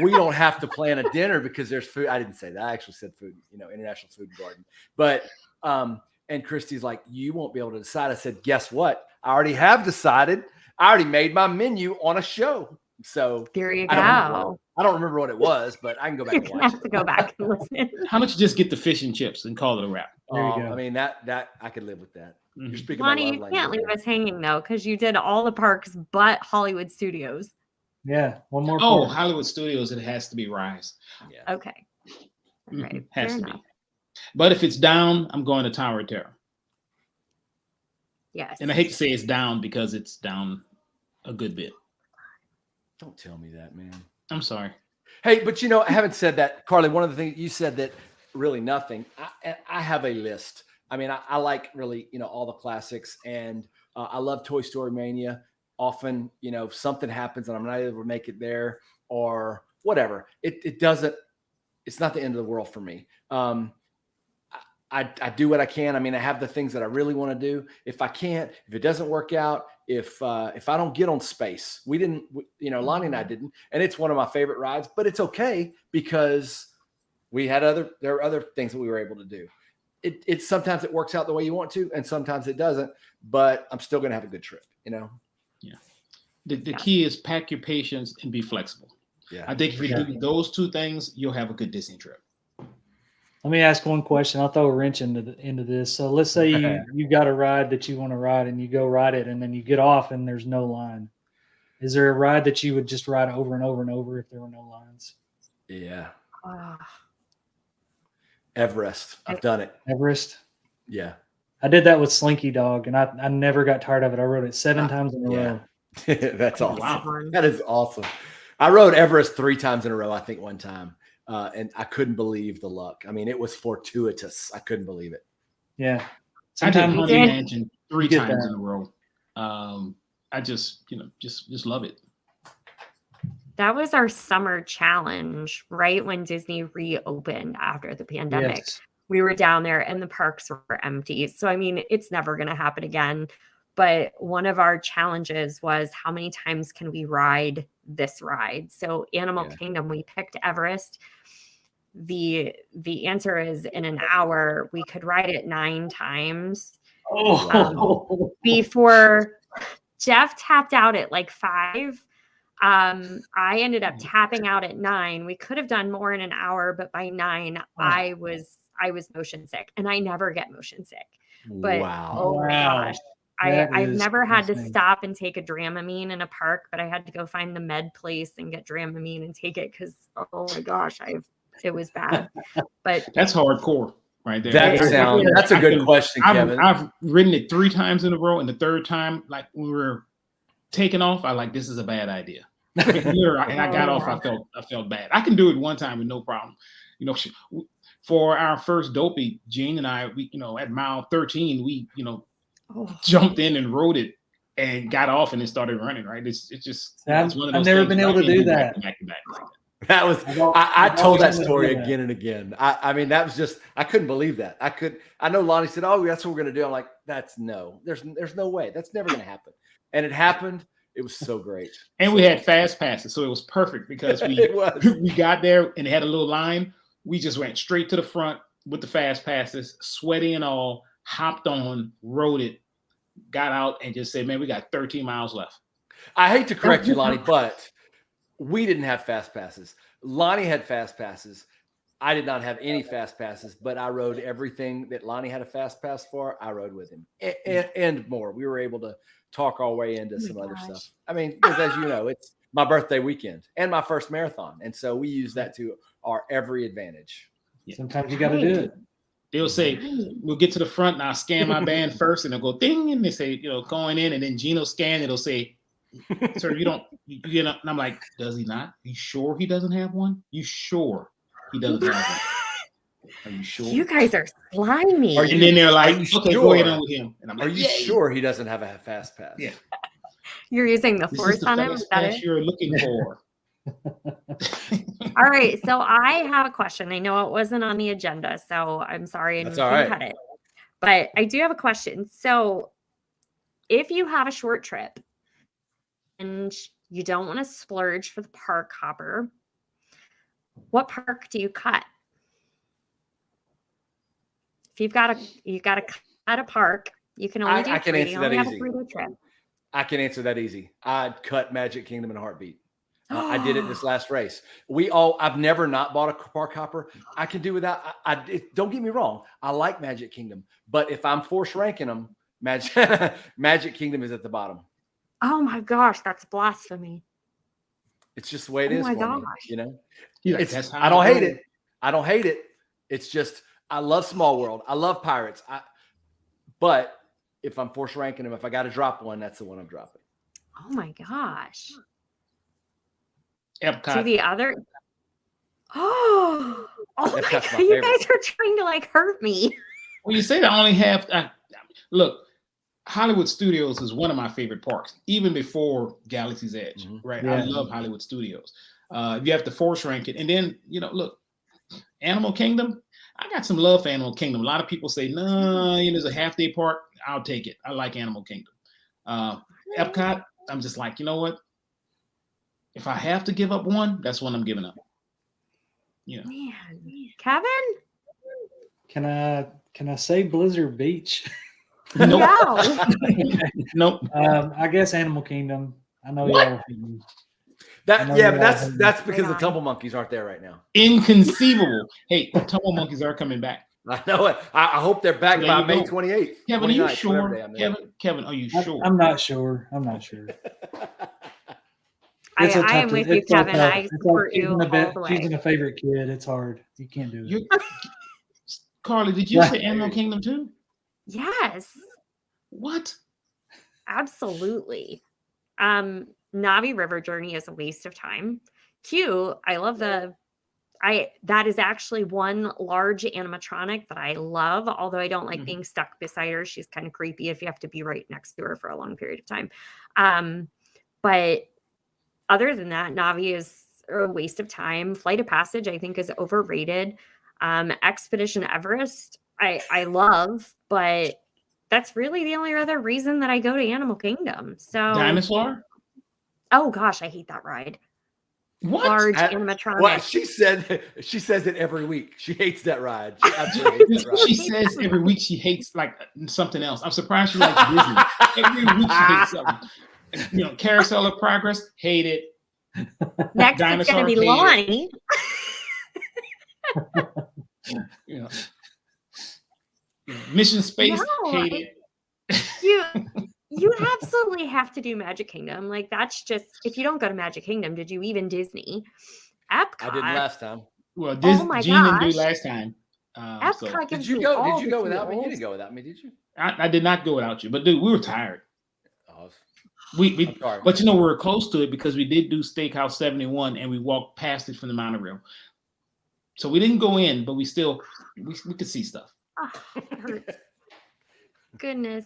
S1: we don't have to plan a dinner because there's food. I didn't say that. I actually said food, International Food Garden. But, and Christy's like, you won't be able to decide. I said, guess what? I already have decided. I already made my menu on a show. So
S2: there you
S1: go. I don't remember what it was, but I can go back and watch it.
S2: To go back and listen.
S3: How much you just get the fish and chips and call it a wrap?
S4: There you go.
S1: I mean, that I could live with that. You're speaking
S2: Lonnie,
S1: my
S2: you
S1: love
S2: can't
S1: language.
S2: leave us hanging though, because you did all the parks but Hollywood Studios.
S4: Yeah, one more.
S3: Oh,
S4: park.
S3: Hollywood Studios, it has to be Rise.
S1: Yeah.
S2: Okay. All right.
S3: Has
S2: Fair
S3: to
S2: enough.
S3: be. But if it's down, I'm going to Tower of Terror.
S2: Yes.
S3: And I hate to say it's down because it's down a good bit.
S1: Don't tell me that, man.
S3: I'm sorry.
S1: Hey, but I haven't said that, Carly. One of the things you said that really nothing. I have a list. I mean, I like really, all the classics, and I love Toy Story Mania. Often, something happens and I'm not able to make it there or whatever. It doesn't. It's not the end of the world for me. I do what I can. I mean, I have the things that I really want to do. If I can't, if it doesn't work out, if I don't get on Space, Lonnie and I didn't, and it's one of my favorite rides, but it's okay because there are other things that we were able to do. It's sometimes it works out the way you want to, and sometimes it doesn't, but I'm still going to have a good trip,
S3: Yeah. The key is pack your patience and be flexible.
S1: Yeah.
S3: I think if you do those two things, you'll have a good Disney trip.
S4: Let me ask one question. I'll throw a wrench into this. So let's say you got a ride that you want to ride and you go ride it, and then you get off and there's no line. Is there a ride that you would just ride over and over and over if there were no lines?
S1: Yeah. Everest. I've done it.
S4: Everest?
S1: Yeah.
S4: I did that with Slinky Dog, and I never got tired of it. I rode it 7 times in a row.
S1: That's awesome.
S2: Wow.
S1: That is awesome. I rode Everest 3 times in a row, I think, one time. And I couldn't believe the luck. I mean, it was fortuitous. I couldn't believe it.
S4: Yeah.
S3: I did
S4: Sometimes
S3: Haunted Mansion 3
S4: get
S3: times
S4: that.
S3: in a row. I just love it.
S2: That was our summer challenge, right when Disney reopened after the pandemic.
S4: Yes.
S2: We were down there and the parks were empty. So, I mean, it's never going to happen again. But one of our challenges was how many times can we ride this ride? So Animal Kingdom, we picked Everest. The answer is in an hour, we could ride it 9 times. Before Jeff tapped out at like 5. I ended up tapping out at 9. We could have done more in an hour, but by 9, I was motion sick, and I never get motion sick. But oh my gosh, I've never had to stop and take a Dramamine in a park, but I had to go find the med place and get Dramamine and take it because oh my gosh, it was bad. But
S3: that's hardcore. Right there.
S1: That's a good question, Kevin.
S3: I've ridden it 3 times in a row, and the third time, like when we were taking off, this is a bad idea. And I got off. I felt bad. I can do it one time with no problem. For our first Dopey, Gene and I, we at mile 13, we jumped in and rode it and got off and it started running. Right? It's just it's one of those
S4: I've never
S3: things
S4: been able to do that.
S3: Back to back.
S1: That was I told that story again and again. I mean, that was just I couldn't believe that. I know Lonnie said, "Oh, that's what we're gonna do." I'm like, "There's no way. That's never gonna happen." And it happened. It was so great.
S3: And we had fast passes, so it was perfect because we got there and it had a little line. We just went straight to the front with the fast passes, sweaty and all, hopped on, rode it, got out, and just said, "Man, we got 13 miles left."
S1: I hate to correct you, Lonnie, but we didn't have fast passes. Lonnie had fast passes. I did not have any fast passes, but I rode everything that Lonnie had a fast pass for. I rode with him and more. We were able to talk our way into some other stuff. I mean, because as you know, it's my birthday weekend and my first marathon. And so we use that to our every advantage.
S4: Sometimes you got to do it.
S3: They'll say, we'll get to the front and I'll scan my band first and they'll go ding. And they say, going in, and then Gino scan, it'll say, "Sir, you don't, and I'm like, "Does he not? You sure he doesn't have one? You sure he doesn't have one? Are you sure?"
S2: You guys are slimy.
S3: And then they're like, "Okay, go ahead on with him." And I'm like,
S1: "Are you sure he doesn't have a fast pass?"
S3: Yeah.
S2: You're using the force on him? Is that it?
S3: You're looking for.
S2: All right. So I have a question. I know it wasn't on the agenda, so I'm sorry.
S1: That's all right.
S2: Cut it. But I do have a question. So if you have a short trip and you don't want to splurge for the park hopper, what park do you cut? If you got to cut a park, you can only do 3.
S1: I can answer that easy.
S2: Trip.
S1: I can answer that easy. I'd cut Magic Kingdom in a heartbeat. I did it this last race. I've never not bought a park hopper. I can do without. Don't get me wrong. I like Magic Kingdom, but if I'm force ranking them, Magic Kingdom is at the bottom.
S2: Oh my gosh, that's blasphemy.
S1: It's just the way it is
S2: my
S1: for me.
S2: gosh.
S1: You know,
S3: That's how
S1: I don't hate it. I don't hate it. It's just I love Small World. I love Pirates. But if I'm force ranking them, if I got to drop one, that's the one I'm dropping.
S2: Oh my gosh.
S3: Epcot.
S2: To the other. Oh my
S1: Epcot's
S2: God.
S1: my
S2: You
S1: favorite.
S2: guys are trying to like hurt me.
S3: Well, you say they only have. Look, Hollywood Studios is one of my favorite parks, even before Galaxy's Edge.
S1: Mhm.
S3: Right,
S4: Yeah.
S3: I love Hollywood Studios. You have to force rank it, and then look, Animal Kingdom. I got some love for Animal Kingdom. A lot of people say, no, it's a half-day park. I'll take it. I like Animal Kingdom. Epcot, I'm just like, you know what? If I have to give up one, that's one I'm giving up.
S2: Man. Kevin?
S4: Can I say Blizzard Beach?
S3: Nope.
S2: No.
S3: Nope.
S4: I guess Animal Kingdom. I know y'all hate me. I know
S1: But
S4: y'all
S1: that's because the
S2: on.
S1: Tumble Monkeys aren't there right now.
S3: Inconceivable. Hey, Tumble Monkeys are coming back.
S1: I know it. I hope they're back
S3: There
S1: by
S3: you
S1: May
S3: go.
S1: 28th.
S3: Kevin, are you
S1: 29th, whatever
S3: sure?
S1: day I'm there.
S3: Kevin, are you sure?
S4: I'm not sure. I'm not sure.
S2: I
S4: It's a
S2: am
S4: tough-
S2: with you,
S4: it's so
S2: Kevin.
S4: tough.
S2: I
S4: It's like
S2: support you all the way.
S4: choosing a favorite kid. It's hard. You can't do it.
S3: Carly, did you say Animal Kingdom too?
S2: Yes,
S3: What?
S2: absolutely. Navi River Journey is a waste of time. Q, I love that is actually one large animatronic that I love, although I don't like being stuck beside her. She's kind of creepy if you have to be right next to her for a long period of time. But other than that, Navi is a waste of time. Flight of Passage, I think, is overrated. Expedition Everest, I love, but that's really the only other reason that I go to Animal Kingdom. So,
S3: Dinosaur?
S2: oh gosh, I hate that ride.
S3: What?
S2: Large
S1: Well,
S2: animatronic.
S1: she says it every week. She hates that ride. She absolutely hates that ride.
S3: She says every week she hates like something else. I'm surprised she likes Disney. Every week she hates something. Carousel of Progress, hate it.
S2: Next, it's
S3: Dinosaur,
S2: going to be
S3: hate it.
S2: Lonnie.
S3: Mission Space,
S2: No,
S3: hate it.
S2: You absolutely have to do Magic Kingdom. Like, that's just, if you don't go to Magic Kingdom, did you even Disney? Epcot.
S1: I didn't last time.
S3: Well,
S2: Oh my
S3: Gene didn't do
S2: gosh.
S3: last time.
S2: Epcot
S1: Did
S2: gives
S1: you
S2: me
S1: go?
S2: all
S1: Did you
S2: the
S1: go without me? You
S2: feels.
S1: didn't go without me, did you?
S3: I did not go without you, but dude, we were tired.
S1: Oh,
S3: We
S1: I'm sorry.
S3: but we were close to it because we did do Steakhouse 71 and we walked past it from the monorail. So we didn't go in, but we could see stuff.
S2: Oh, it hurts. Goodness,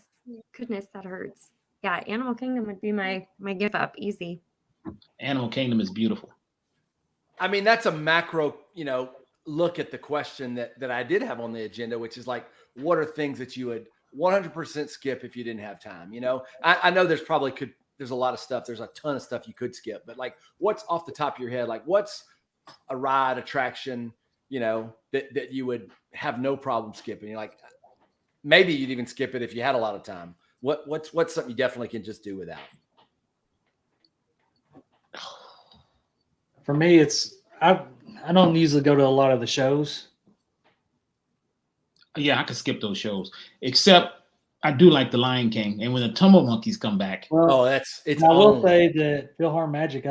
S2: that hurts. Yeah, Animal Kingdom would be my give up. Easy.
S3: Animal Kingdom is beautiful.
S1: I mean, that's a macro, look at the question that I did have on the agenda, which is like, what are things that you would 100% skip if you didn't have time? I know there's a lot of stuff. There's a ton of stuff you could skip, but like, what's off the top of your head? Like, what's a ride attraction, that you would have no problem skipping? You're like, maybe you'd even skip it if you had a lot of time. What's something you definitely can just do without?
S4: For me, I don't usually go to a lot of the shows.
S3: Yeah, I could skip those shows, except I do like The Lion King. And when the Tumble Monkeys come back,
S4: Well,
S1: I
S4: I will say that Philhar Magic,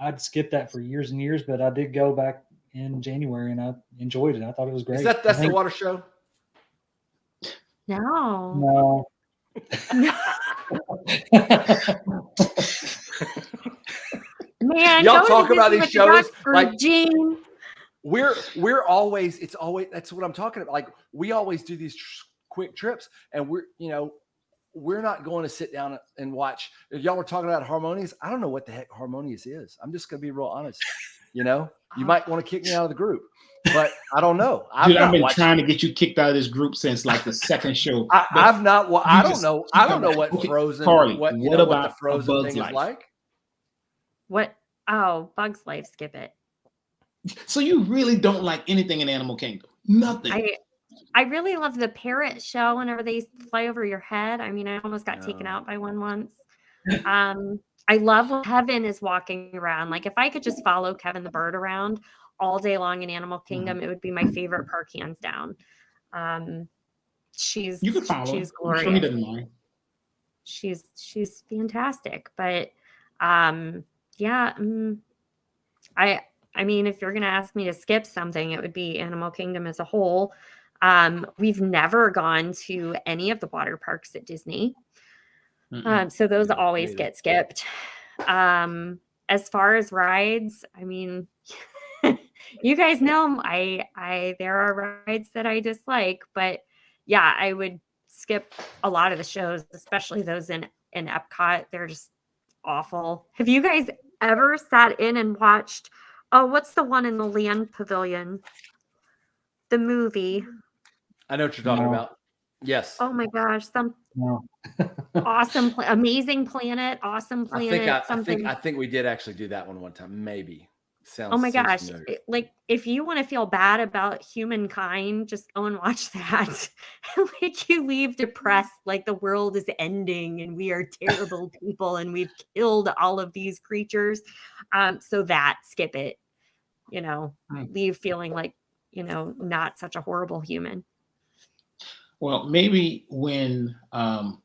S4: I'd skipped that for years and years, but I did go back in January and I enjoyed it. I thought it was great.
S1: Is that's the water show?
S2: No.
S4: No.
S2: Man,
S1: Y'all
S2: go to
S1: talk about
S2: Disney
S1: these
S2: with the
S1: shows
S2: Duck for
S1: like
S2: Gene.
S1: we're always, it's always, that's what I'm talking about. Like, we always do these quick trips, and we're not going to sit down and watch. If y'all were talking about Harmonious, I don't know what the heck Harmonious is. I'm just going to be real honest. You might want to kick me out of the group, but I don't know. I've
S3: been trying to get you kicked out of this group since like the second show.
S1: I don't know. I don't know what Frozen.
S3: Carly,
S1: what
S3: about
S1: what the Frozen
S3: Bug's
S1: thing
S3: Life?
S1: is like?
S2: What? Oh, Bug's Life. Skip it.
S3: So you really don't like anything in Animal Kingdom? Nothing.
S2: I really love the parrot show whenever they fly over your head. I mean, I almost got taken out by one once. I love when Kevin is walking around. Like, if I could just follow Kevin the bird around all day long in Animal Kingdom, it would be my favorite park, hands down. She's
S3: You can follow.
S2: she's
S3: I'm sure he
S2: glorious.
S3: doesn't mind.
S2: She's fantastic. But yeah, I mean, if you're gonna ask me to skip something, it would be Animal Kingdom as a whole. We've never gone to any of the water parks at Disney. So those always get skipped. As far as rides, I mean, you guys know there are rides that I dislike, but yeah, I would skip a lot of the shows, especially those in Epcot. They're just awful. Have you guys ever sat in and watched, oh, what's the one in the Land Pavilion? The movie.
S1: I know what you're talking about. Yes.
S2: Oh my gosh,
S4: No.
S2: awesome, amazing planet, awesome planet.
S1: I think we did actually do that one time. Maybe.
S2: Oh my gosh.
S1: Familiar.
S2: Like, if you want to feel bad about humankind, just go and watch that. Like, you leave depressed, like the world is ending and we are terrible people and we've killed all of these creatures. So skip it, leave feeling like, not such a horrible human.
S3: Well, maybe when the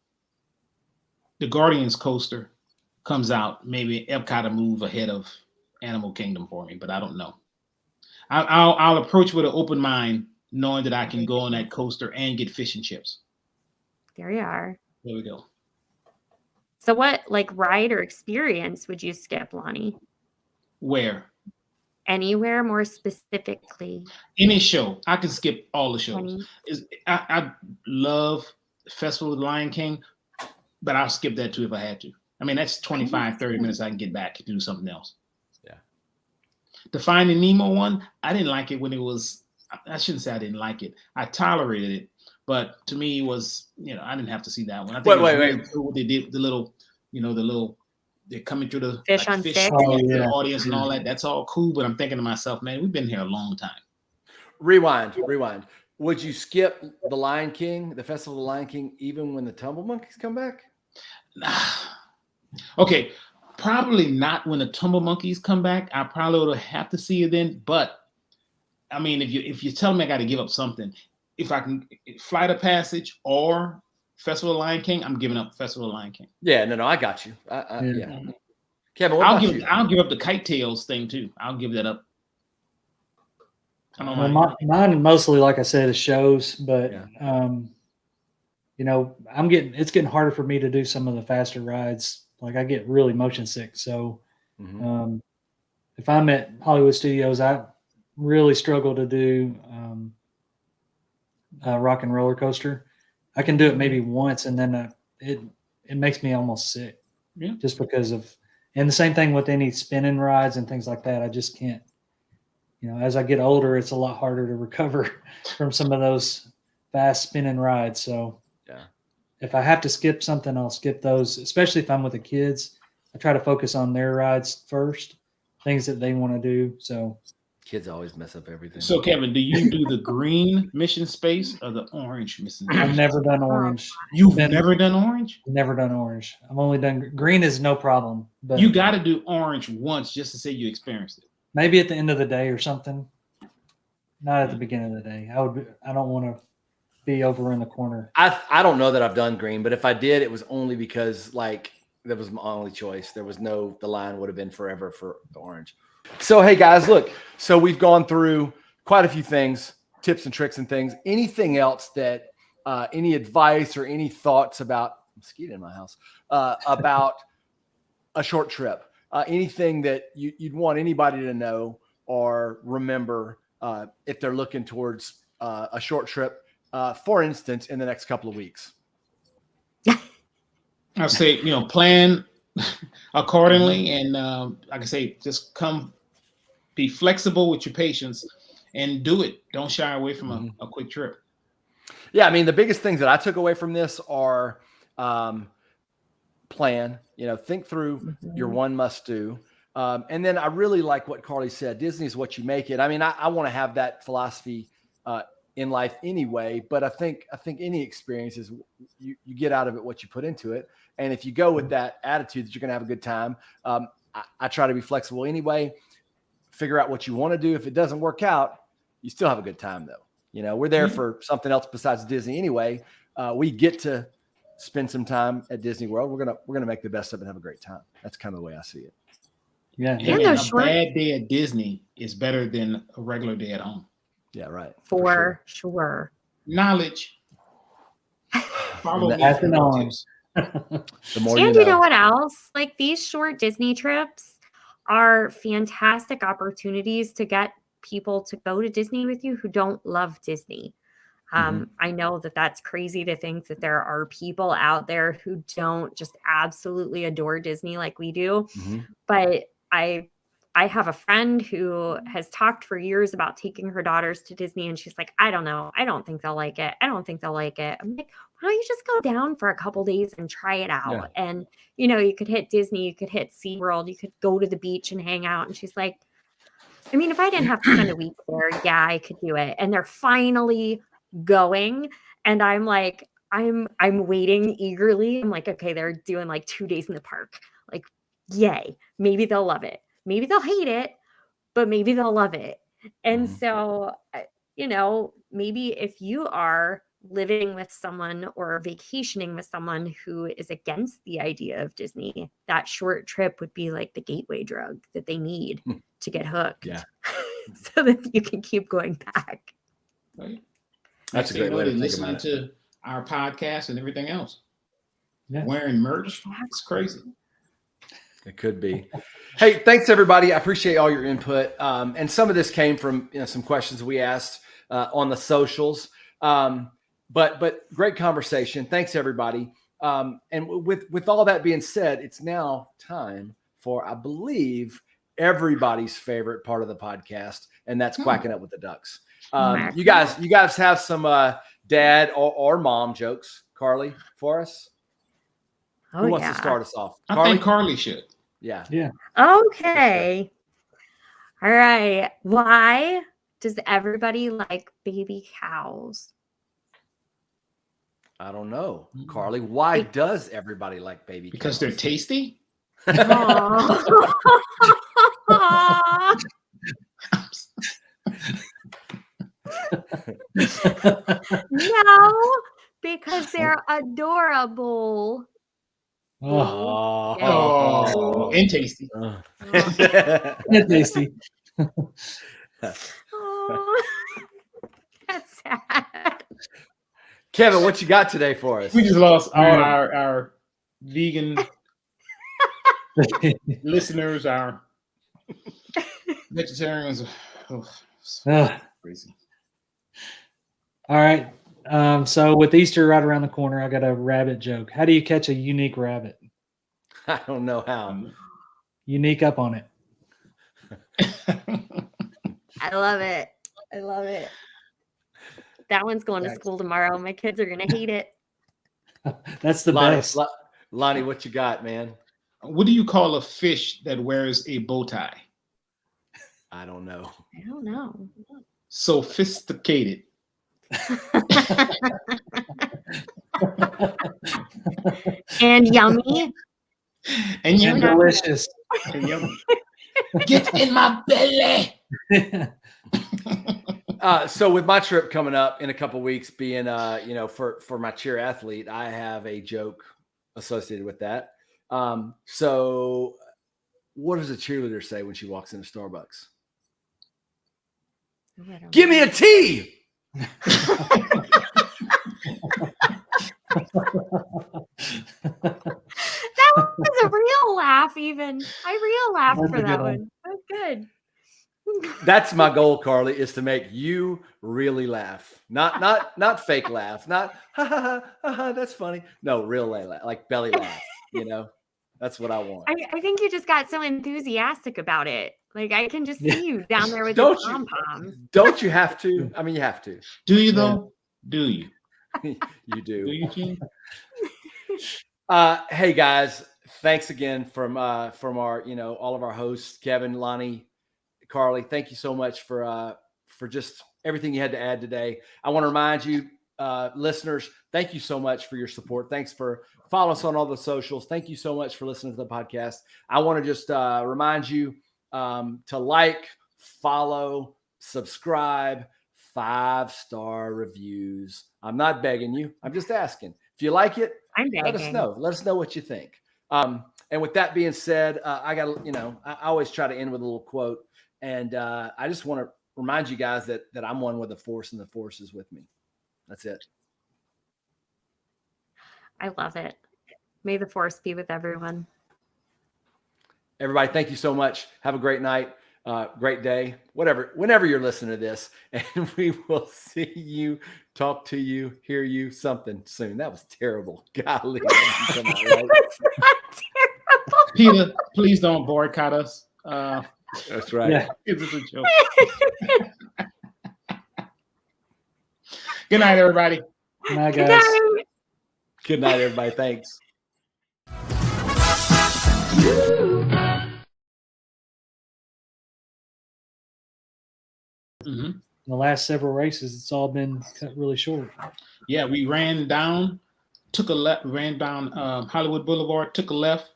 S3: Guardians coaster comes out, maybe Epcot will move ahead of Animal Kingdom for me, but I don't know. I'll approach with an open mind, knowing that I can go on that coaster and get fish and chips.
S2: There you are.
S3: There we go.
S2: So what, like, ride or experience would you skip, Lonnie?
S3: Where?
S2: Anywhere, more specifically?
S3: Any show. I can skip all the shows. I love Festival of the Lion King, but I'll skip that too if I had to. I mean, that's 25, 30 minutes I can get back to do something else.
S1: Yeah.
S3: The Finding Nemo one, I didn't like it when it was, I shouldn't say I didn't like it. I tolerated it, but to me it was, I didn't have to see that one. I think
S1: wait.
S3: What they did, the little, they're coming through the
S2: fish on sticks,
S3: the audience and all that. That's all cool, but I'm thinking to myself, man, we've been here a long time.
S1: Rewind. Would you skip the Lion King, the Festival of the Lion King, even when the Tumble Monkeys come back?
S3: Okay, probably not when the Tumble Monkeys come back. I probably would have to see it then. But I mean, if you tell me I got to give up something, if I can Flight of Passage or Festival of the Lion King, I'm giving up Festival of the Lion King.
S1: Yeah, no, I got you. Yeah. Kevin,
S3: I'll give up the Kite Tails thing too. I'll give that up.
S4: Mine mostly, like I said, is shows, but it's getting harder for me to do some of the faster rides. Like, I get really motion sick. So if I'm at Hollywood Studios, I really struggle to do Rock and Roller Coaster. I can do it maybe once, and then it makes me almost sick.
S3: Yeah.
S4: Just because of, and the same thing with any spinning rides and things like that. I just can't. As I get older, it's a lot harder to recover from some of those fast spinning rides. So if I have to skip something, I'll skip those, especially if I'm with the kids. I try to focus on their rides first, things that they want to do. So
S1: kids always mess up everything.
S3: So Kevin, do you do the green Mission Space or the orange Mission Space?
S4: I've never done orange.
S3: You've never done orange?
S4: Never done orange. I've only done green. Is no problem. But
S3: you got to do orange once just to say you experienced it.
S4: Maybe at the end of the day or something. Not at the beginning of the day. I don't want to be over in the corner.
S1: I don't know that I've done green, but if I did, it was only because that was my only choice. There was the line would have been forever for the orange. So, hey guys, look, so we've gone through quite a few things, tips and tricks and things. Anything else that, any advice or any thoughts about, mosquito in my house, about a short trip? Anything that you'd want anybody to know or remember if they're looking towards a short trip, for instance, in the next couple of weeks?
S3: I'll say, plan accordingly, and like I say, just be flexible with your patience and do it. Don't shy away from a quick trip.
S1: Yeah, I mean, the biggest things that I took away from this are plan, think through your one must do. And then I really like what Carly said, Disney is what you make it. I mean, I want to have that philosophy in life anyway. But I think any experience is you get out of it what you put into it. And if you go with that attitude that you're going to have a good time, I try to be flexible anyway. Figure out what you want to do. If it doesn't work out, you still have a good time though. You know, we're there for something else besides Disney anyway. We get to spend some time at Disney World. We're gonna make the best of it and have a great time. That's kind of the way I see it.
S4: Yeah.
S3: And
S2: And
S3: a
S2: those short-
S3: bad day at Disney is better than a regular day at home.
S1: Yeah, right.
S2: For sure.
S3: Knowledge. Follow me
S4: Pass
S3: for
S4: it
S3: more
S4: on.
S3: tips.
S1: The more
S2: And you know what else? Like these short Disney trips are fantastic opportunities to get people to go to Disney with you who don't love Disney. I know that that's crazy to think that there are people out there who don't just absolutely adore Disney like we do. But I have a friend who has talked for years about taking her daughters to Disney, and she's like, I don't know. I don't think they'll like it. I don't think they'll like it. I'm like, why don't you just go down for a couple days and try it out?
S1: Yeah.
S2: And, you know, you could hit Disney, you could hit SeaWorld, you could go to the beach and hang out. And she's like, I mean, if I didn't have to spend a week there, yeah, I could do it. And they're finally going. And I'm like, I'm waiting eagerly. I'm like, okay, they're doing like 2 days in the park. Like, yay. Maybe they'll love it. Maybe they'll hate it, but maybe they'll love it. And so, you know, maybe if you are living with someone or vacationing with someone who is against the idea of Disney, that short trip would be like the gateway drug that they need to get hooked.
S1: Yeah.
S2: So that you can keep going back.
S3: Right?
S1: That's a great way to think
S3: listening
S1: about it.
S3: to our podcast and everything else.
S4: Yeah.
S3: Wearing merch, it's crazy.
S1: It could be. Hey, thanks everybody. I appreciate all your input. And some of this came from some questions we asked on the socials. But great conversation. Thanks everybody. And with all that being said, it's now time for, I believe, everybody's favorite part of the podcast, and that's quacking up with the ducks. You guys have some dad or mom jokes, Carly, for us?
S2: Oh,
S1: Who wants to start us off?
S3: I think Carly should.
S1: Yeah.
S2: Okay. All right. Why does everybody like baby cows?
S1: I don't know, Carly. Why does everybody like baby
S3: Because
S1: cows?
S3: they're tasty.
S2: No, because they're adorable.
S3: Oh, and tasty.
S4: Tasty.
S2: Oh, that's sad.
S1: Kevin, what you got today for us?
S3: We just lost all our vegan listeners, our vegetarians. Crazy.
S4: All right. So with Easter right around the corner, I got a rabbit joke. How do you catch a unique rabbit?
S1: I don't know how.
S4: Unique up on it.
S2: I love it. I love it. That one's going to school tomorrow. My kids are going to hate it.
S4: That's the
S1: Lonnie,
S4: best.
S1: Lonnie, what you got, man?
S3: What do you call a fish that wears a bow tie?
S1: I don't know.
S2: I don't know.
S3: Sophisticated.
S2: And yummy.
S3: And
S4: And delicious.
S3: And yummy. Get in my belly.
S1: So with my trip coming up in a couple weeks, being for my cheer athlete, I have a joke associated with that. So what does a cheerleader say when she walks into Starbucks? Give me a tea.
S2: That was a real laugh, even. I real laughed
S4: That's
S2: for
S4: a
S2: that
S4: good one.
S2: one. That's good.
S1: That's my goal, Carly, is to make you really laugh. Not fake laugh. Not ha ha ha ha, ha that's funny. No, real laugh, like belly laugh. That's what I want.
S2: I think you just got so enthusiastic about it. Like I can just see you down there with
S1: Don't
S2: your
S1: you-
S2: pom poms.
S1: Don't you have to? I mean, you have to.
S3: Do you though? Do you?
S1: You do.
S3: Do you, Gene?
S1: Hey guys, thanks again from our all of our hosts, Kevin, Lonnie, Carly. Thank you so much for just everything you had to add today. I want to remind you, listeners, thank you so much for your support. Thanks for following us on all the socials. Thank you so much for listening to the podcast. I want to just remind you to like, follow, subscribe, 5-star reviews. I'm not begging you. I'm just asking. If you like it, let us know. Let us know what you think. And with that being said, I always try to end with a little quote. And I just want to remind you guys that I'm one with the force and the force is with me. That's it.
S2: I love it. May the force be with everyone.
S1: Everybody, thank you so much. Have a great night, great day, whenever you're listening to this. And we will see you, talk to you, hear you, something soon. That was terrible. Golly.
S2: It's not terrible.
S3: Peter, please don't boycott us.
S1: That's right.
S4: Yeah.
S3: This is a joke. Good night, everybody.
S4: Good night,
S2: Good
S4: guys.
S2: night.
S1: Good night, everybody. Thanks.
S3: Mm-hmm.
S4: The last several races, it's all been cut really short.
S3: Yeah, we ran down, took a left, ran down Hollywood Boulevard, took a left,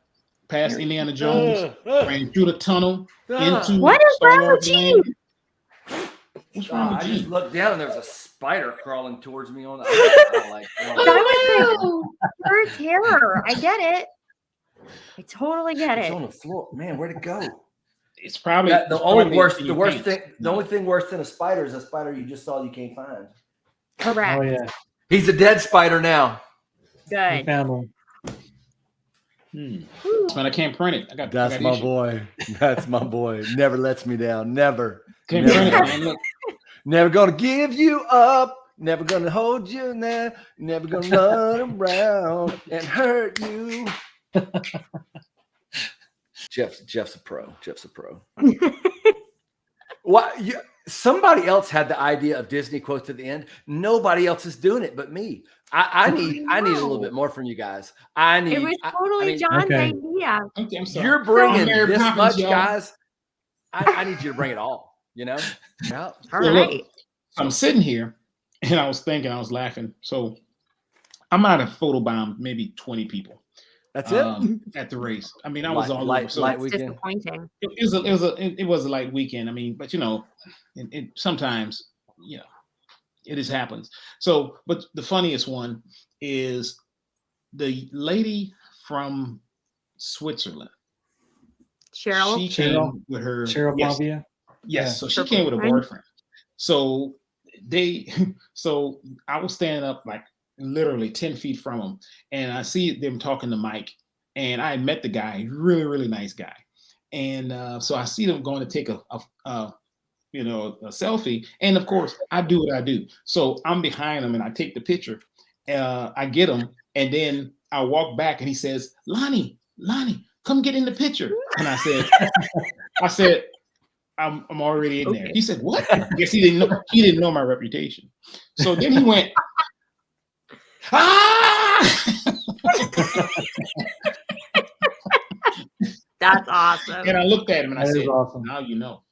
S3: past Indiana Jones, ran through the tunnel into
S2: What is
S3: Star
S2: wrong
S3: Wars
S2: with
S3: Land.
S2: you?
S3: What's wrong with
S1: I
S3: you?
S1: just looked down and there was a spider crawling towards me on the
S2: That was pure terror. I get it. I totally get
S1: It's
S2: it.
S1: on the floor. Man, where'd it go?
S3: It's probably
S1: The
S3: it's
S1: only
S3: probably
S1: worst
S3: in
S1: the
S3: your
S1: worst
S3: pants.
S1: thing the only thing worse than a spider is a spider you just saw you can't find.
S2: Correct.
S4: Oh yeah,
S1: He's a dead spider now.
S4: we
S2: Good.
S4: found one.
S3: But I can't print it. I got issues.
S1: Boy. That's my boy. Never lets me down. Never.
S3: Can't
S1: Never.
S3: print it, man. Look.
S1: Never gonna give you up. Never gonna hold you there. Never gonna run around and hurt you. Jeff's a pro. Jeff's a pro. Why? Somebody else had the idea of Disney quotes at the end. Nobody else is doing it but me. I need a little bit more from you guys.
S2: It was totally John's
S4: Okay.
S2: idea.
S3: Okay, I'm sorry.
S1: You're bringing
S3: Mary
S1: this
S3: Poppins,
S1: much,
S3: y'all.
S1: guys. I need you to bring it all. You know. Yeah.
S2: All
S3: So look,
S2: right.
S3: I'm sitting here and I was thinking, I was laughing. So I might have photobombed maybe 20 people
S1: That's it.
S3: at the race. I mean, I was all
S1: light,
S3: over. So
S1: light
S2: That's
S1: weekend.
S2: disappointing.
S3: it was a light weekend. I mean, but you know, it sometimes, you know, it just happens. So, but the funniest one is the lady from Switzerland.
S2: Cheryl.
S3: She
S4: Cheryl?
S3: came with her.
S4: Cheryl
S3: yes,
S4: Pavia.
S3: yes.
S4: Yeah.
S3: So she
S2: Her
S3: came with a
S2: boyfriend?
S3: boyfriend. So so I was standing up like literally 10 feet from them, and I see them talking to Mike, and I met the guy, really, really nice guy. And so I see them going to take a selfie. And of course, I do what I do. So I'm behind them and I take the picture. I get him, and then I walk back, and he says, Lonnie, come get in the picture. And I said, I'm already in there. He said, what? I guess he didn't know my reputation. So then he went,
S2: That's awesome.
S3: and I looked at him and I
S4: That is
S3: said,
S4: awesome.
S3: now you know.